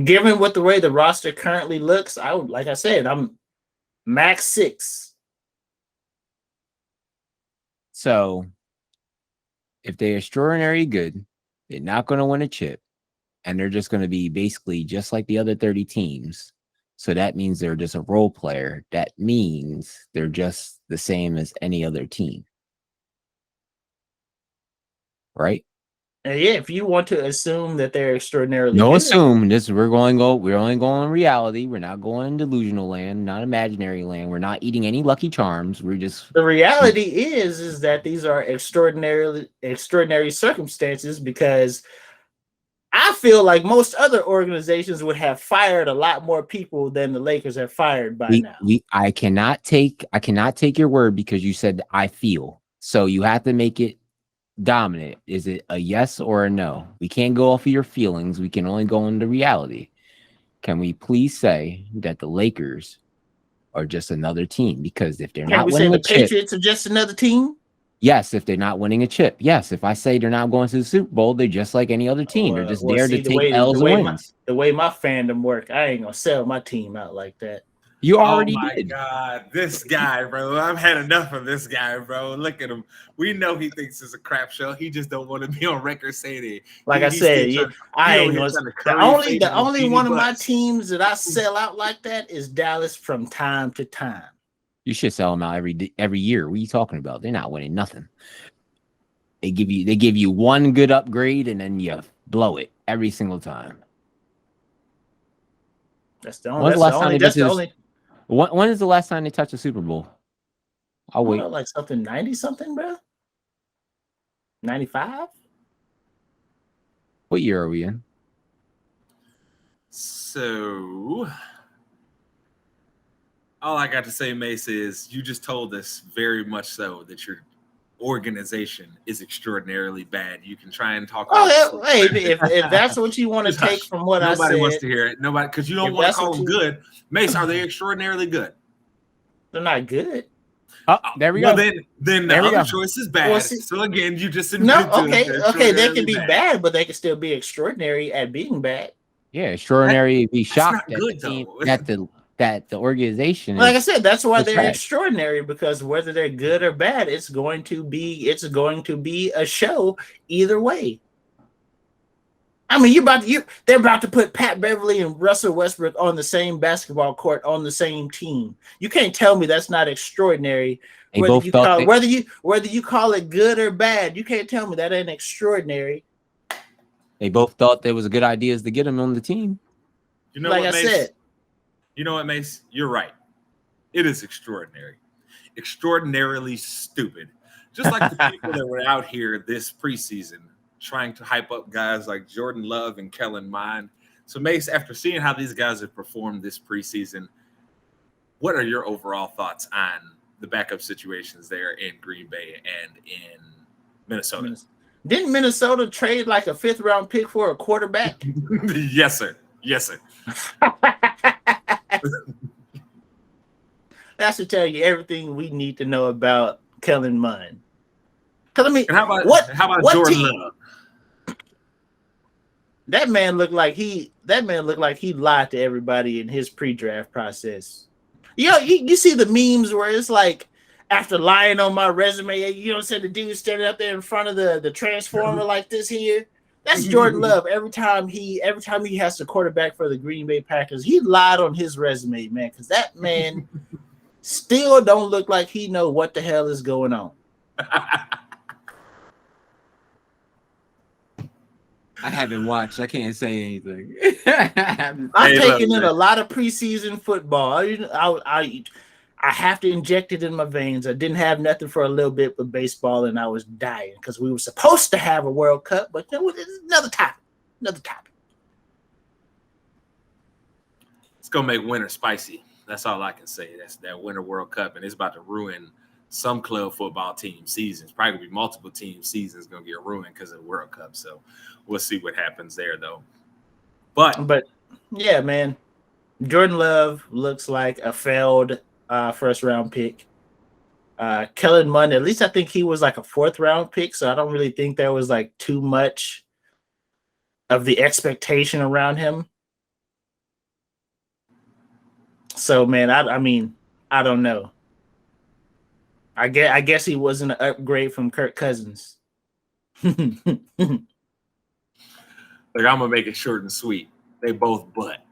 Given the way the roster currently looks, I'm max 6. So if they're extraordinary good, they're not going to win a chip, and they're just going to be basically just like the other 30 teams. So that means they're just a role player. That means they're just the same as any other team. Right? And yeah, if you want to assume that they're extraordinarily no good, assume this. We're only going reality. We're not going in delusional land, not imaginary land. We're not eating any Lucky Charms. We're just the reality is that these are extraordinary circumstances, because I feel like most other organizations would have fired a lot more people than the Lakers have fired by now. I cannot take your word because you said I feel. So you have to make it dominant. Is it a yes or a no? We can't go off of your feelings. We can only go into reality. Can we please say that the Lakers are just another team? Because if they're not winning a chip, Patriots are just another team. Yes, if they're not winning a chip. Yes, if I say they're not going to the Super Bowl, they're just like any other team. They're just there to take L's and wins. The way my fandom work, I ain't gonna sell my team out like that. You already did. Oh my God, this guy, bro. I've had enough of this guy, bro. Look at him. We know he thinks it's a crap show. He just don't want to be on record saying it. Like I said, I ain't gonna. The only one of my teams that I sell out like that is Dallas from time to time. You should sell them out every year. What are you talking about? They're not winning nothing. They give you one good upgrade and then you blow it every single time. That's the only. When is the last time they touched a Super Bowl? I'll wait. Like something 90 something, bro. 95. What year are we in? So, all I got to say, Mase, is you just told us very much so that your organization is extraordinarily bad. You can try and talk. If that's what you want to take from what I said, nobody wants to hear it. Nobody, because you don't want to call them good. Mase, are they extraordinarily good? They're not good. Oh, there we Well, go. then the There we other go. choice is bad. Well, see- So again, you just No, admitted to okay, they can extraordinarily be bad, but they can still be extraordinary at being bad. Yeah, extraordinary. Be That's shocked not that good, the team though. that the organization Like I is said, that's why is they're trash. extraordinary, because whether they're good or bad, it's going to be a show either way. I mean, they're about to put Pat Beverly and Russell Westbrook on the same basketball court on the same team. You can't tell me that's not extraordinary. They both thought Whether you call it good or bad, you can't tell me that ain't extraordinary. they both thought there was a good idea to get him on the team. You know Like what, I Mace? said, You know what, Mace? You're right. It is extraordinary. Extraordinarily stupid. Just like the people that were out here this preseason trying to hype up guys like Jordan Love and Kellen Mond. So, Mace, after seeing how these guys have performed this preseason, what are your overall thoughts on the backup situations there in Green Bay and in Minnesota? Didn't Minnesota trade like a 5th round pick for a quarterback? Yes, sir. Yes, sir. That should tell you everything we need to know about Kellen Mond. Because I mean, And how about Jordan Love? That man looked like he lied to everybody in his pre-draft process. You see the memes where it's like, after lying on my resume, you know what I'm saying, the dude standing up there in front of the transformer like this here. That's Jordan Love. Every time he has to quarterback for the Green Bay Packers, he lied on his resume, man, because that man still don't look like he know what the hell is going on. I haven't watched. I can't say anything. I'm taking in a lot of preseason football. I have to inject it in my veins. I didn't have nothing for a little bit with baseball, and I was dying because we were supposed to have a World Cup, but you know, it's another topic. It's gonna make winter spicy. That's all I can say. That's that Winter World Cup, and it's about to ruin some club football team seasons. Probably gonna be multiple team seasons gonna get ruined because of the World Cup. So we'll see what happens there, though. But yeah, man, Jordan Love looks like a failed first round pick. Kellen Mond, at least I think he was like a 4th round pick, so I don't really think there was like too much of the expectation around him. So, man, I mean, I don't know. I guess he wasn't an upgrade from Kirk Cousins. like, I'm gonna make it short and sweet. They both butt.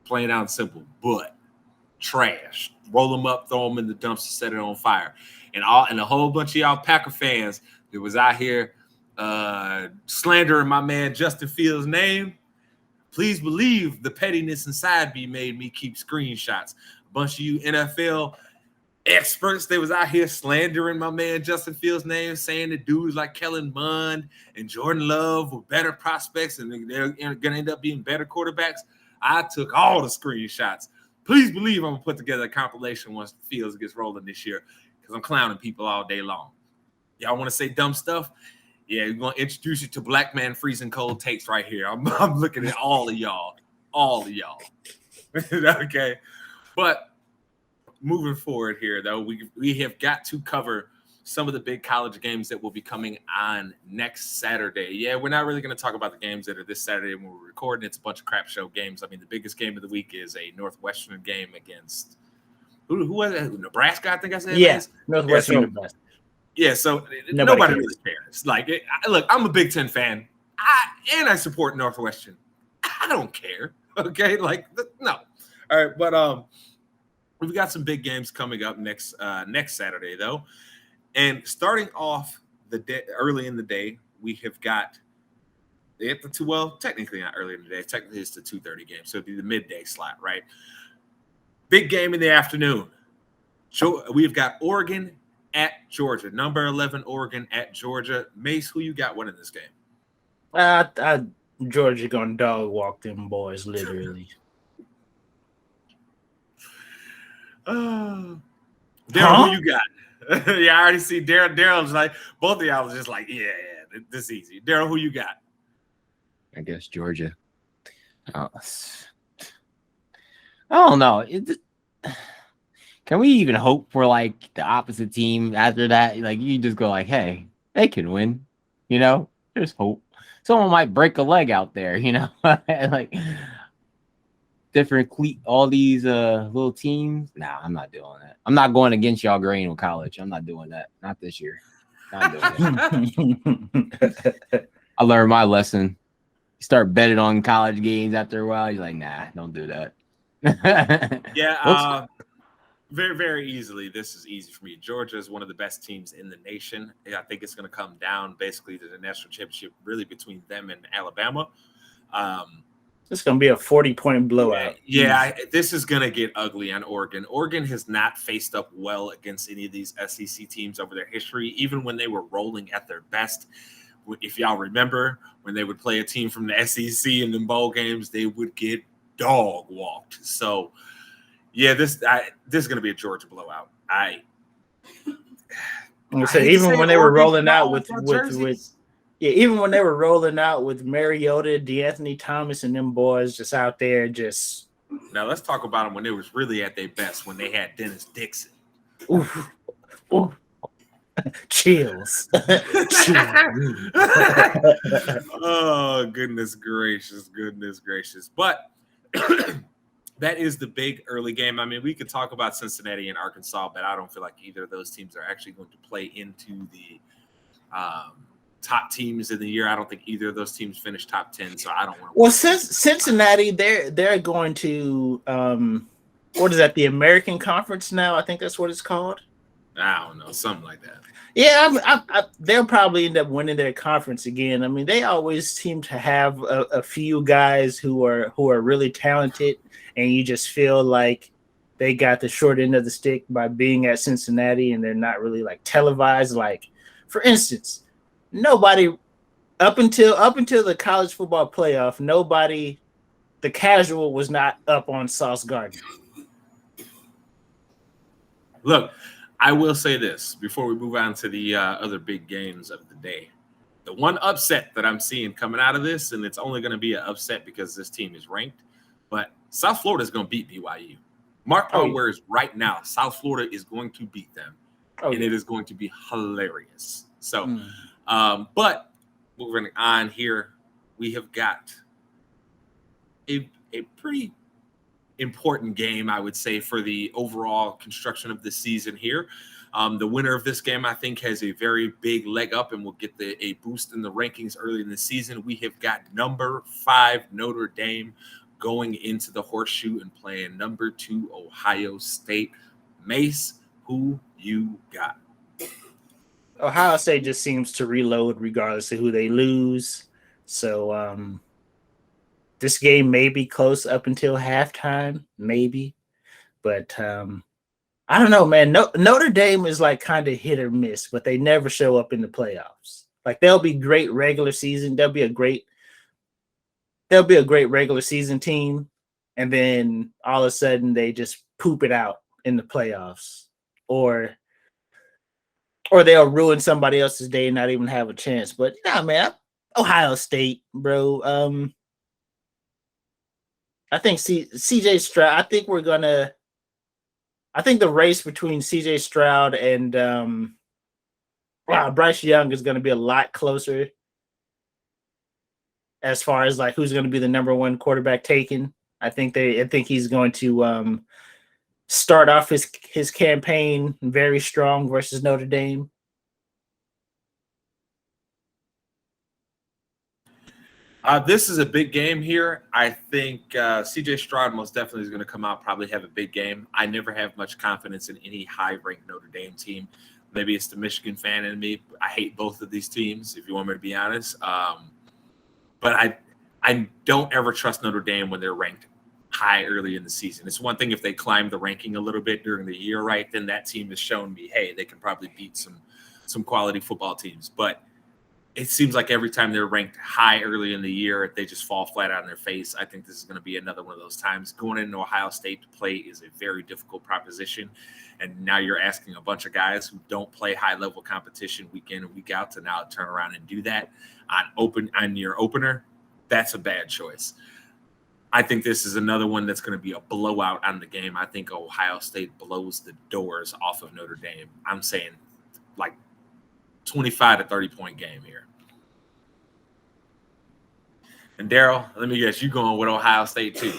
Plain out and simple, butt. Trash. Roll them up, throw them in the dumpster, set it on fire. And a whole bunch of y'all Packer fans that was out here slandering my man Justin Fields' name. Please believe the pettiness inside me made me keep screenshots. A bunch of you NFL experts, they was out here slandering my man Justin Fields' name, saying that dudes like Kellen Mond and Jordan Love were better prospects and they're going to end up being better quarterbacks. I took all the screenshots. Please believe I'm going to put together a compilation once Fields gets rolling this year because I'm clowning people all day long. Y'all want to say dumb stuff? Yeah, we're going to introduce you to Black Man Freezing Cold takes right here. I'm looking at all of y'all. Okay. But moving forward here, though, we have got to cover some of the big college games that will be coming on next Saturday. Yeah, we're not really going to talk about the games that are this Saturday when we're recording. It's a bunch of crap show games. I mean, the biggest game of the week is a Northwestern game against who was it? Nebraska, I think I said. Yeah, Northwestern Nebraska. Yeah, so nobody really cares. Like, look, I'm a Big Ten fan, and I support Northwestern. I don't care. Okay, like no. All right, but we've got some big games coming up next Saturday, though. And starting off the day early in the day, we have got technically not early in the day. Technically, it's the 2:30 game, so it'd be the midday slot, right? Big game in the afternoon. So we've got Oregon at Georgia. Number 11 Oregon at Georgia. Mase, who you got winning this game? Georgia gonna dog walk them boys, literally. Daryl, who you got? Yeah, I already see Daryl's like, both of y'all was just like, yeah, this is easy. Daryl, who you got? I guess Georgia. I don't know. Can we even hope for like the opposite team after that? Like you just go like, hey, they can win. You know, there's hope. Someone might break a leg out there. You know, like all these little teams. Nah, I'm not doing that. I'm not going against y'all grain in college. I'm not doing that. Not this year. Not doing it. I learned my lesson. You start betting on college games after a while. You're like, nah, don't do that. Yeah, very, very easily. This is easy for me. Georgia is one of the best teams in the nation. I think it's going to come down basically to the national championship, really between them and Alabama. It's going to be a 40-point blowout. This is going to get ugly on Oregon. Oregon has not faced up well against any of these SEC teams over their history, even when they were rolling at their best. If y'all remember, when they would play a team from the SEC in the bowl games, they would get dog walked. So, yeah, this is going to be a Georgia blowout. Even when they were rolling out with even when they were rolling out with Mariota, DeAnthony Thomas, and them boys just out there just. Now let's talk about them when they was really at their best, when they had Dennis Dixon. Oof. Chills. Oh, goodness gracious. But that is the big early game. I mean, we could talk about Cincinnati and Arkansas, but I don't feel like either of those teams are actually going to play into the top teams in the year. I don't think either of those teams finished top 10, so I don't want to. Well, since Cincinnati, they're going to what is that? The American Conference now? I think that's what it's called. I don't know, something like that. Yeah, they'll probably end up winning their conference again. I mean, they always seem to have a few guys who are really talented, and you just feel like they got the short end of the stick by being at Cincinnati, and they're not really like televised. Like, for instance, nobody up until the college football playoff, the casual was not up on Sauce Gardner. Look, I will say this before we move on to the other big games of the day. The one upset that I'm seeing coming out of this, and it's only going to be an upset because this team is ranked, but South Florida is going to beat BYU. Mark my words right now, South Florida is going to beat them, and it is going to be hilarious. So, but moving on here, we have got a pretty important game, I would say, for the overall construction of the season here. The winner of this game, I think, has a very big leg up and will get a boost in the rankings early in the season. We have got number 5 Notre Dame going into the Horseshoe and playing number 2 Ohio State. Mase, who you got? Ohio State just seems to reload regardless of who they lose. So this game may be close up until halftime, maybe. But I don't know, man. Notre Dame is like kind of hit or miss, but they never show up in the playoffs. Like they'll be great regular season. They'll be a great regular season team, and then all of a sudden they just poop it out in the playoffs, or they'll ruin somebody else's day and not even have a chance. But yeah, man, Ohio State, bro. I think CJ Stroud. I think the race between CJ Stroud and Bryce Young is going to be a lot closer as far as like who's going to be the number 1 quarterback taken. I think he's going to start off his campaign very strong versus Notre Dame. This is a big game here. I think CJ Stroud most definitely is going to come out, probably have a big game. I never have much confidence in any high-ranked Notre Dame team. Maybe it's the Michigan fan in me. I hate both of these teams, if you want me to be honest. But I don't ever trust Notre Dame when they're ranked high early in the season. It's one thing if they climb the ranking a little bit during the year, right? Then that team has shown me, hey, they can probably beat some quality football teams. But it seems like every time they're ranked high early in the year, they just fall flat on their face. I think this is going to be another one of those times. Going into Ohio State to play is a very difficult proposition. And now you're asking a bunch of guys who don't play high-level competition week in and week out to now turn around and do that on your opener. That's a bad choice. I think this is another one that's going to be a blowout on the game. I think Ohio State blows the doors off of Notre Dame. I'm saying like 25 to 30-point game here. And Daryl, let me guess, you going with Ohio State too?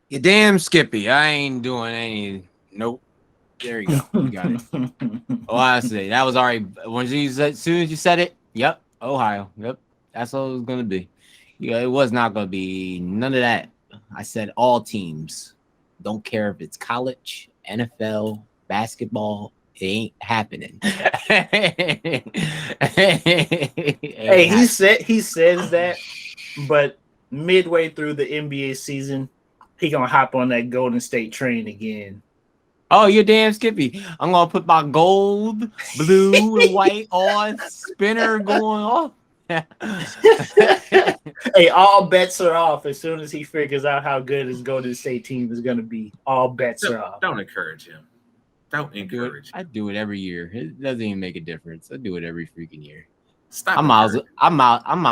You damn Skippy. I ain't doing any. Nope. There you go. You got it. Ohio State. That was already as soon as you said it. Yep. Ohio. Yep. That's what it was gonna be. Yeah, it was not gonna be none of that. I said all teams. Don't care if it's college, NFL, basketball. It ain't happening. Hey, he says that, but midway through the NBA season, he gonna hop on that Golden State train again. Oh, you're damn Skippy. I'm gonna put my gold, blue, and white on spinner going off. Hey, all bets are off as soon as he figures out how good his Golden State team is gonna be. All bets are off. Don't encourage him. Don't encourage him. I do it every year. It doesn't even make a difference. I do it every freaking year. Stop. I might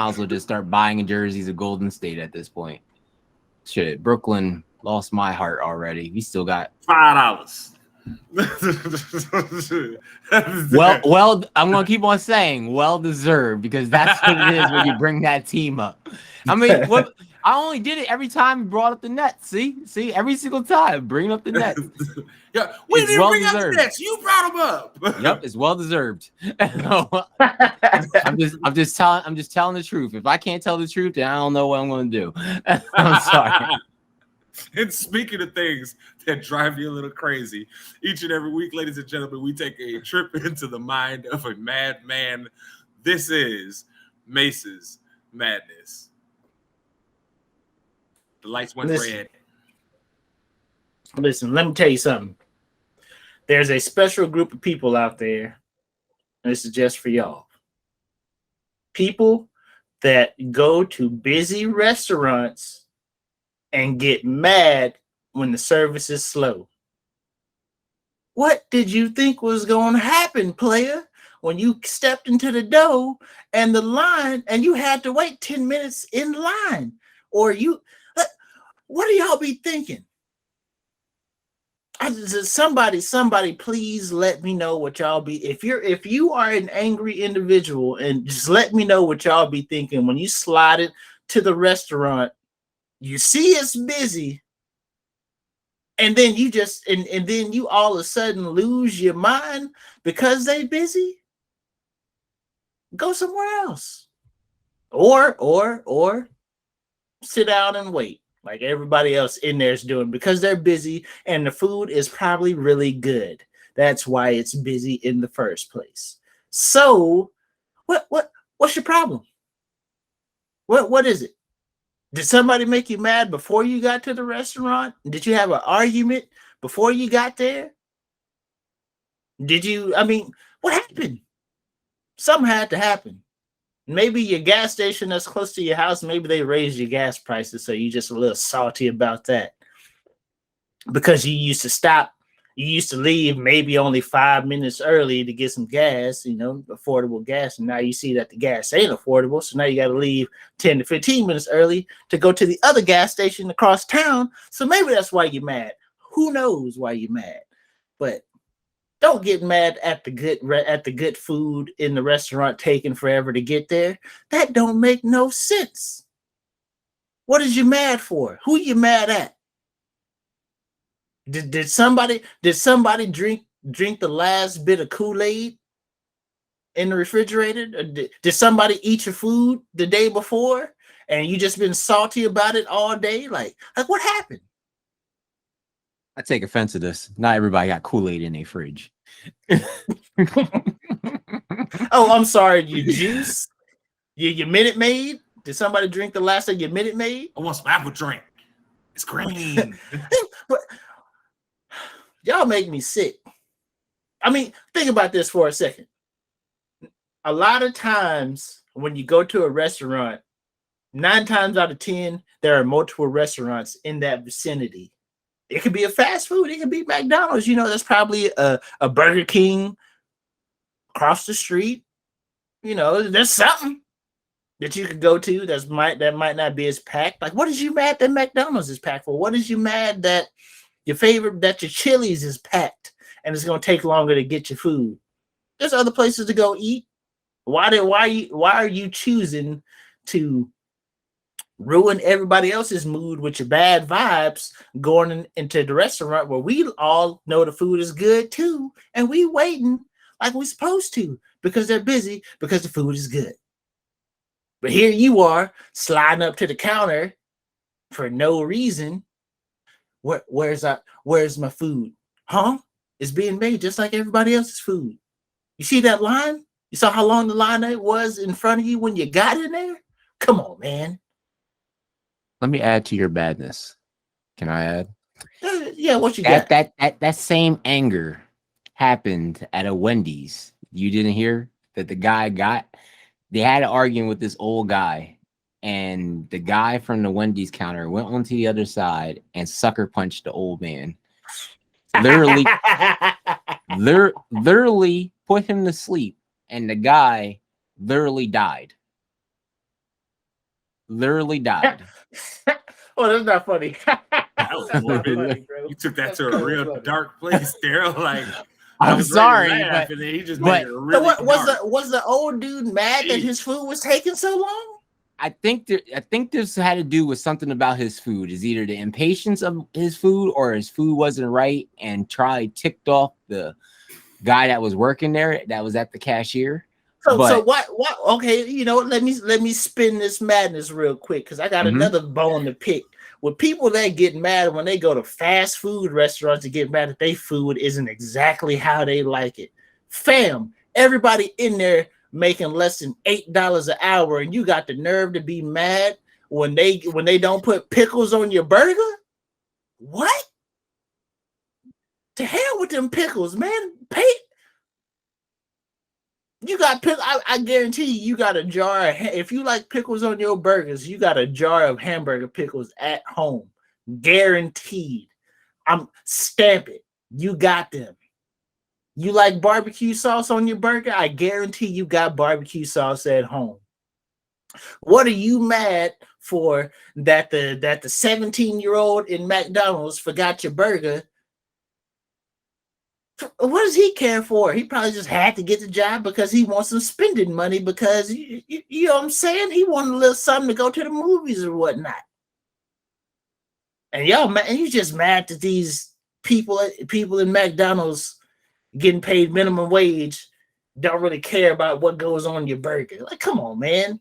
as well just start buying jerseys of Golden State at this point. Shit, Brooklyn lost my heart already. We still got $5. well, I'm gonna keep on saying well deserved because that's what it is when you bring that team up. I mean, I only did it every time you brought up the Nets. See, every single time bringing up the Nets. Yeah, we It's didn't well bring up the deserved. Nets. You brought them up. Yep, it's well deserved. I'm just telling the truth. If I can't tell the truth, then I don't know what I'm gonna do. I'm sorry. And speaking of things that drive you a little crazy, each and every week, ladies and gentlemen, we take a trip into the mind of a madman. This is Mase's Madness. The lights went red. Listen, let me tell you something. There's a special group of people out there, and this is just for y'all. People that go to busy restaurants and get mad when the service is slow. What did you think was going to happen, player, when you stepped into the door and the line and you had to wait 10 minutes in line? Or what do y'all be thinking? Somebody please let me know what y'all be. If you are an angry individual, and just let me know what y'all be thinking when you slide it to the restaurant. You see it's busy, and then you just and then you all of a sudden lose your mind because they busy. Go somewhere else. Or sit down and wait like everybody else in there is doing because they're busy and the food is probably really good. That's why it's busy in the first place. So what's your problem? What is it? Did somebody make you mad before you got to the restaurant? Did you have an argument before you got there? What happened? Something had to happen. Maybe your gas station that's close to your house, maybe they raised your gas prices, so you're just a little salty about that. Because you used to leave maybe only 5 minutes early to get some gas, affordable gas. And now you see that the gas ain't affordable. So now you got to leave 10 to 15 minutes early to go to the other gas station across town. So maybe that's why you're mad. Who knows why you're mad? But don't get mad at the good food in the restaurant taking forever to get there. That don't make no sense. What is you mad for? Who you mad at? Did somebody drink the last bit of Kool-Aid in the refrigerator? Or did somebody eat your food the day before and you just been salty about it all day? Like what happened? I take offense to this. Not everybody got Kool-Aid in their fridge. Oh, I'm sorry. Your juice? Your Minute Maid? Did somebody drink the last of your Minute Maid? I want some apple drink. It's green. But y'all make me sick. I mean, think about this for a second. A lot of times when you go to a restaurant, 9 times out of 10, there are multiple restaurants in that vicinity. It could be a fast food. It could be McDonald's. There's probably a Burger King across the street. There's something. that you could go to that might not be as packed? Like, what is you mad that McDonald's is packed for? What is you mad that your Chili's is packed and it's gonna take longer to get your food? There's other places to go eat. Why are you choosing to ruin everybody else's mood with your bad vibes going into the restaurant where we all know the food is good too, and we waiting like we're supposed to because they're busy because the food is good. But here you are sliding up to the counter for no reason. Where's my food? Huh? It's being made just like everybody else's food. You see that line? You saw how long the line was in front of you when you got in there? Come on, man. Let me add to your badness. Can I add? Yeah, what you got? That same anger happened at a Wendy's. You didn't hear that they had an argument with this old guy, and the guy from the Wendy's counter went onto the other side and sucker punched the old man. Literally put him to sleep, and the guy literally died. Literally died. Oh, that's not funny. That was funny, bro. You took that to a real dark place there. Like, I'm sorry, laugh, but, and then he just made it really so dark. was the old dude mad that his food was taking so long? I think this had to do with something about his food. Is either the impatience of his food or his food wasn't right, and Charlie ticked off the guy that was working there, that was at the cashier. So what? Okay, let me spin this madness real quick because I got another bone to pick. With people that get mad when they go to fast food restaurants to get mad that their food isn't exactly how they like it. Fam, everybody in there making less than $8 an hour, and you got the nerve to be mad when they don't put pickles on your burger? What? To hell with them pickles, man. You got pickles. I guarantee you got a jar. If you like pickles on your burgers, you got a jar of hamburger pickles at home. Guaranteed. I'm stamp it. You got them. You like barbecue sauce on your burger? I guarantee you got barbecue sauce at home. What are you mad for that the 17-year-old in McDonald's forgot your burger? What does he care for? He probably just had to get the job because he wants some spending money because you know what I'm saying? He wanted a little something to go to the movies or whatnot. And you just mad that these people in McDonald's getting paid minimum wage don't really care about what goes on your burger. Like, come on, man.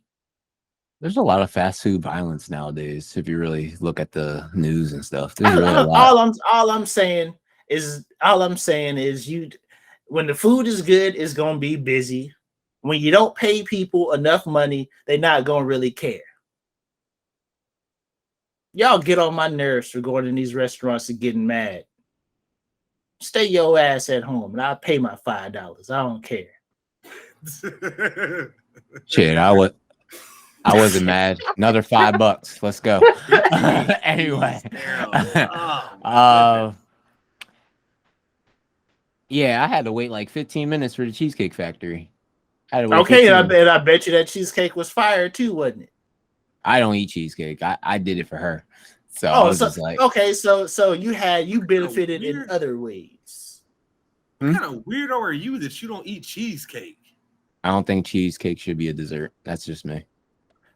There's a lot of fast food violence nowadays. If you really look at the news and stuff, there's really a lot. All I'm saying is when the food is good, it's gonna be busy. When you don't pay people enough money, they're not gonna really care. Y'all get on my nerves for going in these restaurants and getting mad. Stay your ass at home and I'll pay my $5. I don't care. Shit, I wasn't mad. Another $5. Let's go. Anyway. Yeah, I had to wait like 15 minutes for the Cheesecake Factory. Okay, I bet you that cheesecake was fire too, wasn't it? I don't eat cheesecake. I did it for her. So I was just like, okay, so you benefited in other ways. What kind of weirdo are you that you don't eat cheesecake? I don't think cheesecake should be a dessert. That's just me.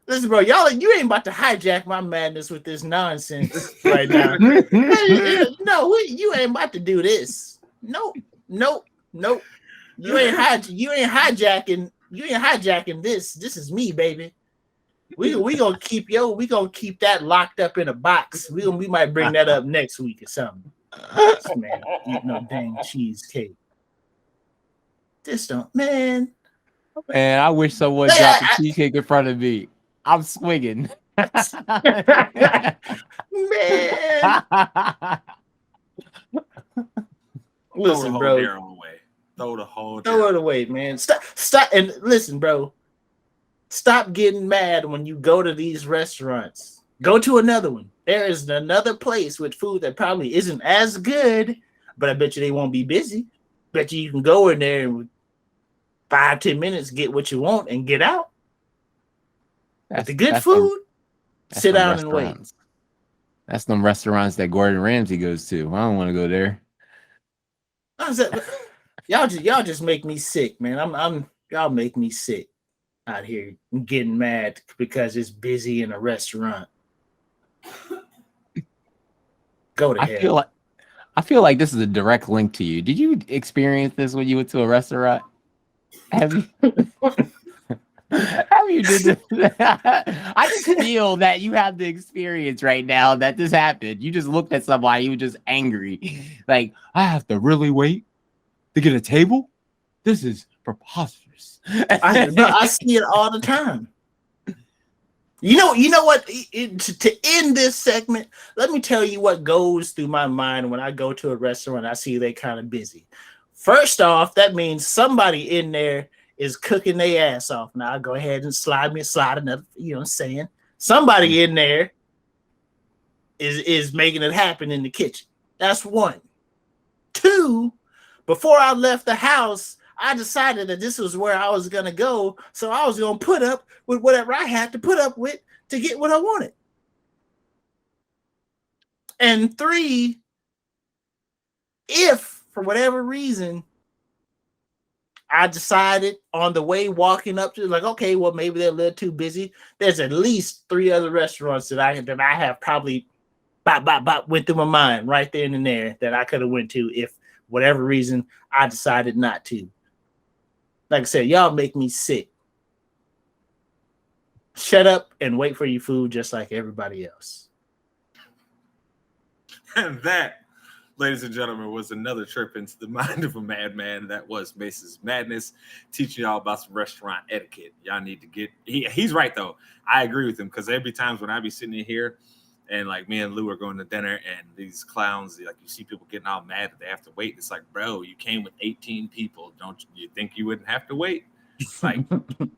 Listen, bro, you ain't about to hijack my madness with this nonsense right now. No, you ain't about to do this. Nope. You ain't hijacking this. This is me, baby. We gonna keep that locked up in a box. We might bring that up next week or something. This man eat no dang cheesecake. This don't, man. Man, I wish someone dropped a cheesecake in front of me. I'm swinging. Man. Listen, bro. Throw it away, man. Stop and listen, bro. Stop getting mad when you go to these restaurants. Go to another one. There is another place with food that probably isn't as good, but I bet you they won't be busy. Bet you can go in there and 5-10 minutes, get what you want and get out. But the good food, sit down and wait. That's them restaurants that Gordon Ramsay goes to. I don't want to go there. Y'all just make me sick, man. Y'all make me sick out here getting mad because it's busy in a restaurant. Go to hell. I feel like this is a direct link to you. Did you experience this when you went to a restaurant? Have you? Have you did this? I just feel that you have the experience right now that this happened. You just looked at somebody, you were just angry. Like, I have to really wait to get a table? This is preposterous. I see it all the time. You know what? To end this segment, let me tell you what goes through my mind when I go to a restaurant. I see they kind of busy. First off, that means somebody in there is cooking their ass off. Now I'll go ahead and slide another, you know what I'm saying? Somebody in there is making it happen in the kitchen. That's one. Two, before I left the house, I decided that this was where I was going to go. So I was going to put up with whatever I had to put up with to get what I wanted. And three, if for whatever reason, I decided on the way walking up to, like, okay, well, maybe they're a little too busy. There's at least 3 other restaurants that I have probably went through my mind right there and there that I could have went to if whatever reason I decided not to. Like I said, y'all make me sick. Shut up and wait for your food just like everybody else. And that, ladies and gentlemen, was another trip into the mind of a madman. That was Mase's Madness, teaching y'all about some restaurant etiquette. Y'all need to get. He's right though. I agree with him because there'd be times when I be sitting in here, and like me and Lou are going to dinner, and these clowns, like you see people getting all mad that they have to wait. It's like, bro, you came with 18 people. Don't you think you wouldn't have to wait? Like,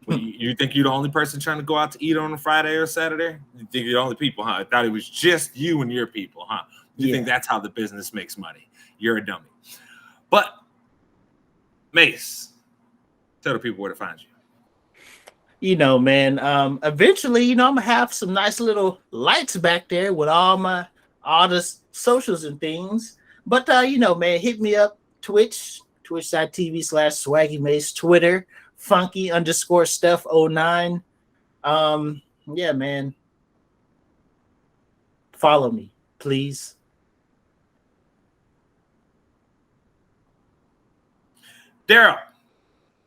you think you're the only person trying to go out to eat on a Friday or Saturday? You think you're the only people, huh? I thought it was just you and your people, huh? You think that's how the business makes money? You're a dummy. But Mase, tell the people where to find you. You know, man, eventually, you know, I'm gonna have some nice little lights back there with all the socials and things. But you know, man, hit me up, twitch.tv/Swaggy Mase, Twitter, funky_stuff09. Yeah, man. Follow me, please. Daryl,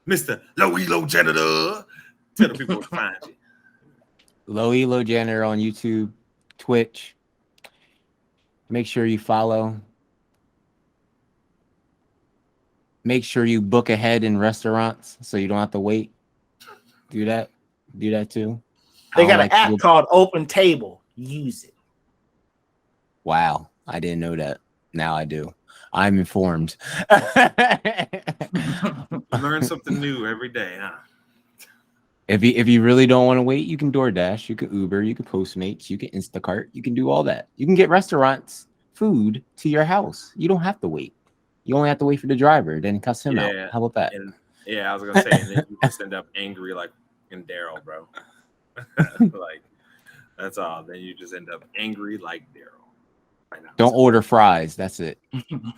Mr. Low Elo Janitor. Tell the people where to find you. Low Elo Janitor on YouTube, Twitch. Make sure you follow. Make sure you book ahead in restaurants so you don't have to wait. Do that. Do that too. They got an app called Open Table. Use it. Wow. I didn't know that. Now I do. I'm informed. You learn something new every day, huh? If you really don't want to wait, you can DoorDash, you can Uber, you can Postmates, you can Instacart, you can do all that. You can get restaurants food to your house. You don't have to wait. You only have to wait for the driver, then cuss him out. How about that? And, I was gonna say, and then you just end up angry like in Daryl, bro. Like that's all. Then you just end up angry like Daryl. Right now. Don't order fries. That's it.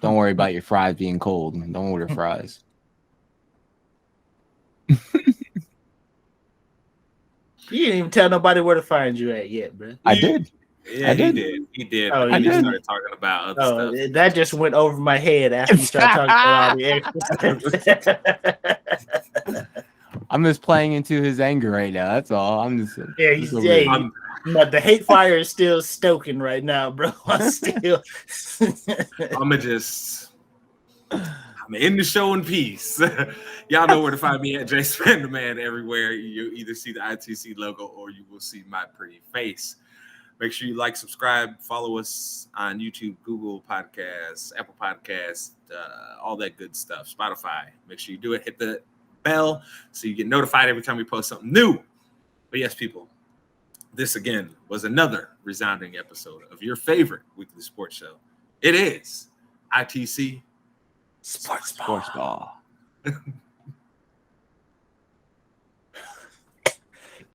Don't worry about your fries being cold. Don't order fries. You didn't even tell nobody where to find you at yet, bro. I did. Yeah, he did. Oh, he just started talking about other stuff. That just went over my head after you started talking about all the extra. I'm just playing into his anger right now. That's all. I'm just but the hate fire is still stoking right now, bro. I'm in the show in peace. Y'all know where to find me at Jay Spanderman everywhere. You either see the ITC logo or you will see my pretty face. Make sure you like, subscribe, follow us on YouTube, Google Podcasts, Apple Podcasts, all that good stuff, Spotify. Make sure you do it. Hit the bell so you get notified every time we post something new. But yes, people, this again was another resounding episode of your favorite weekly sports show. It is ITC Sportsball.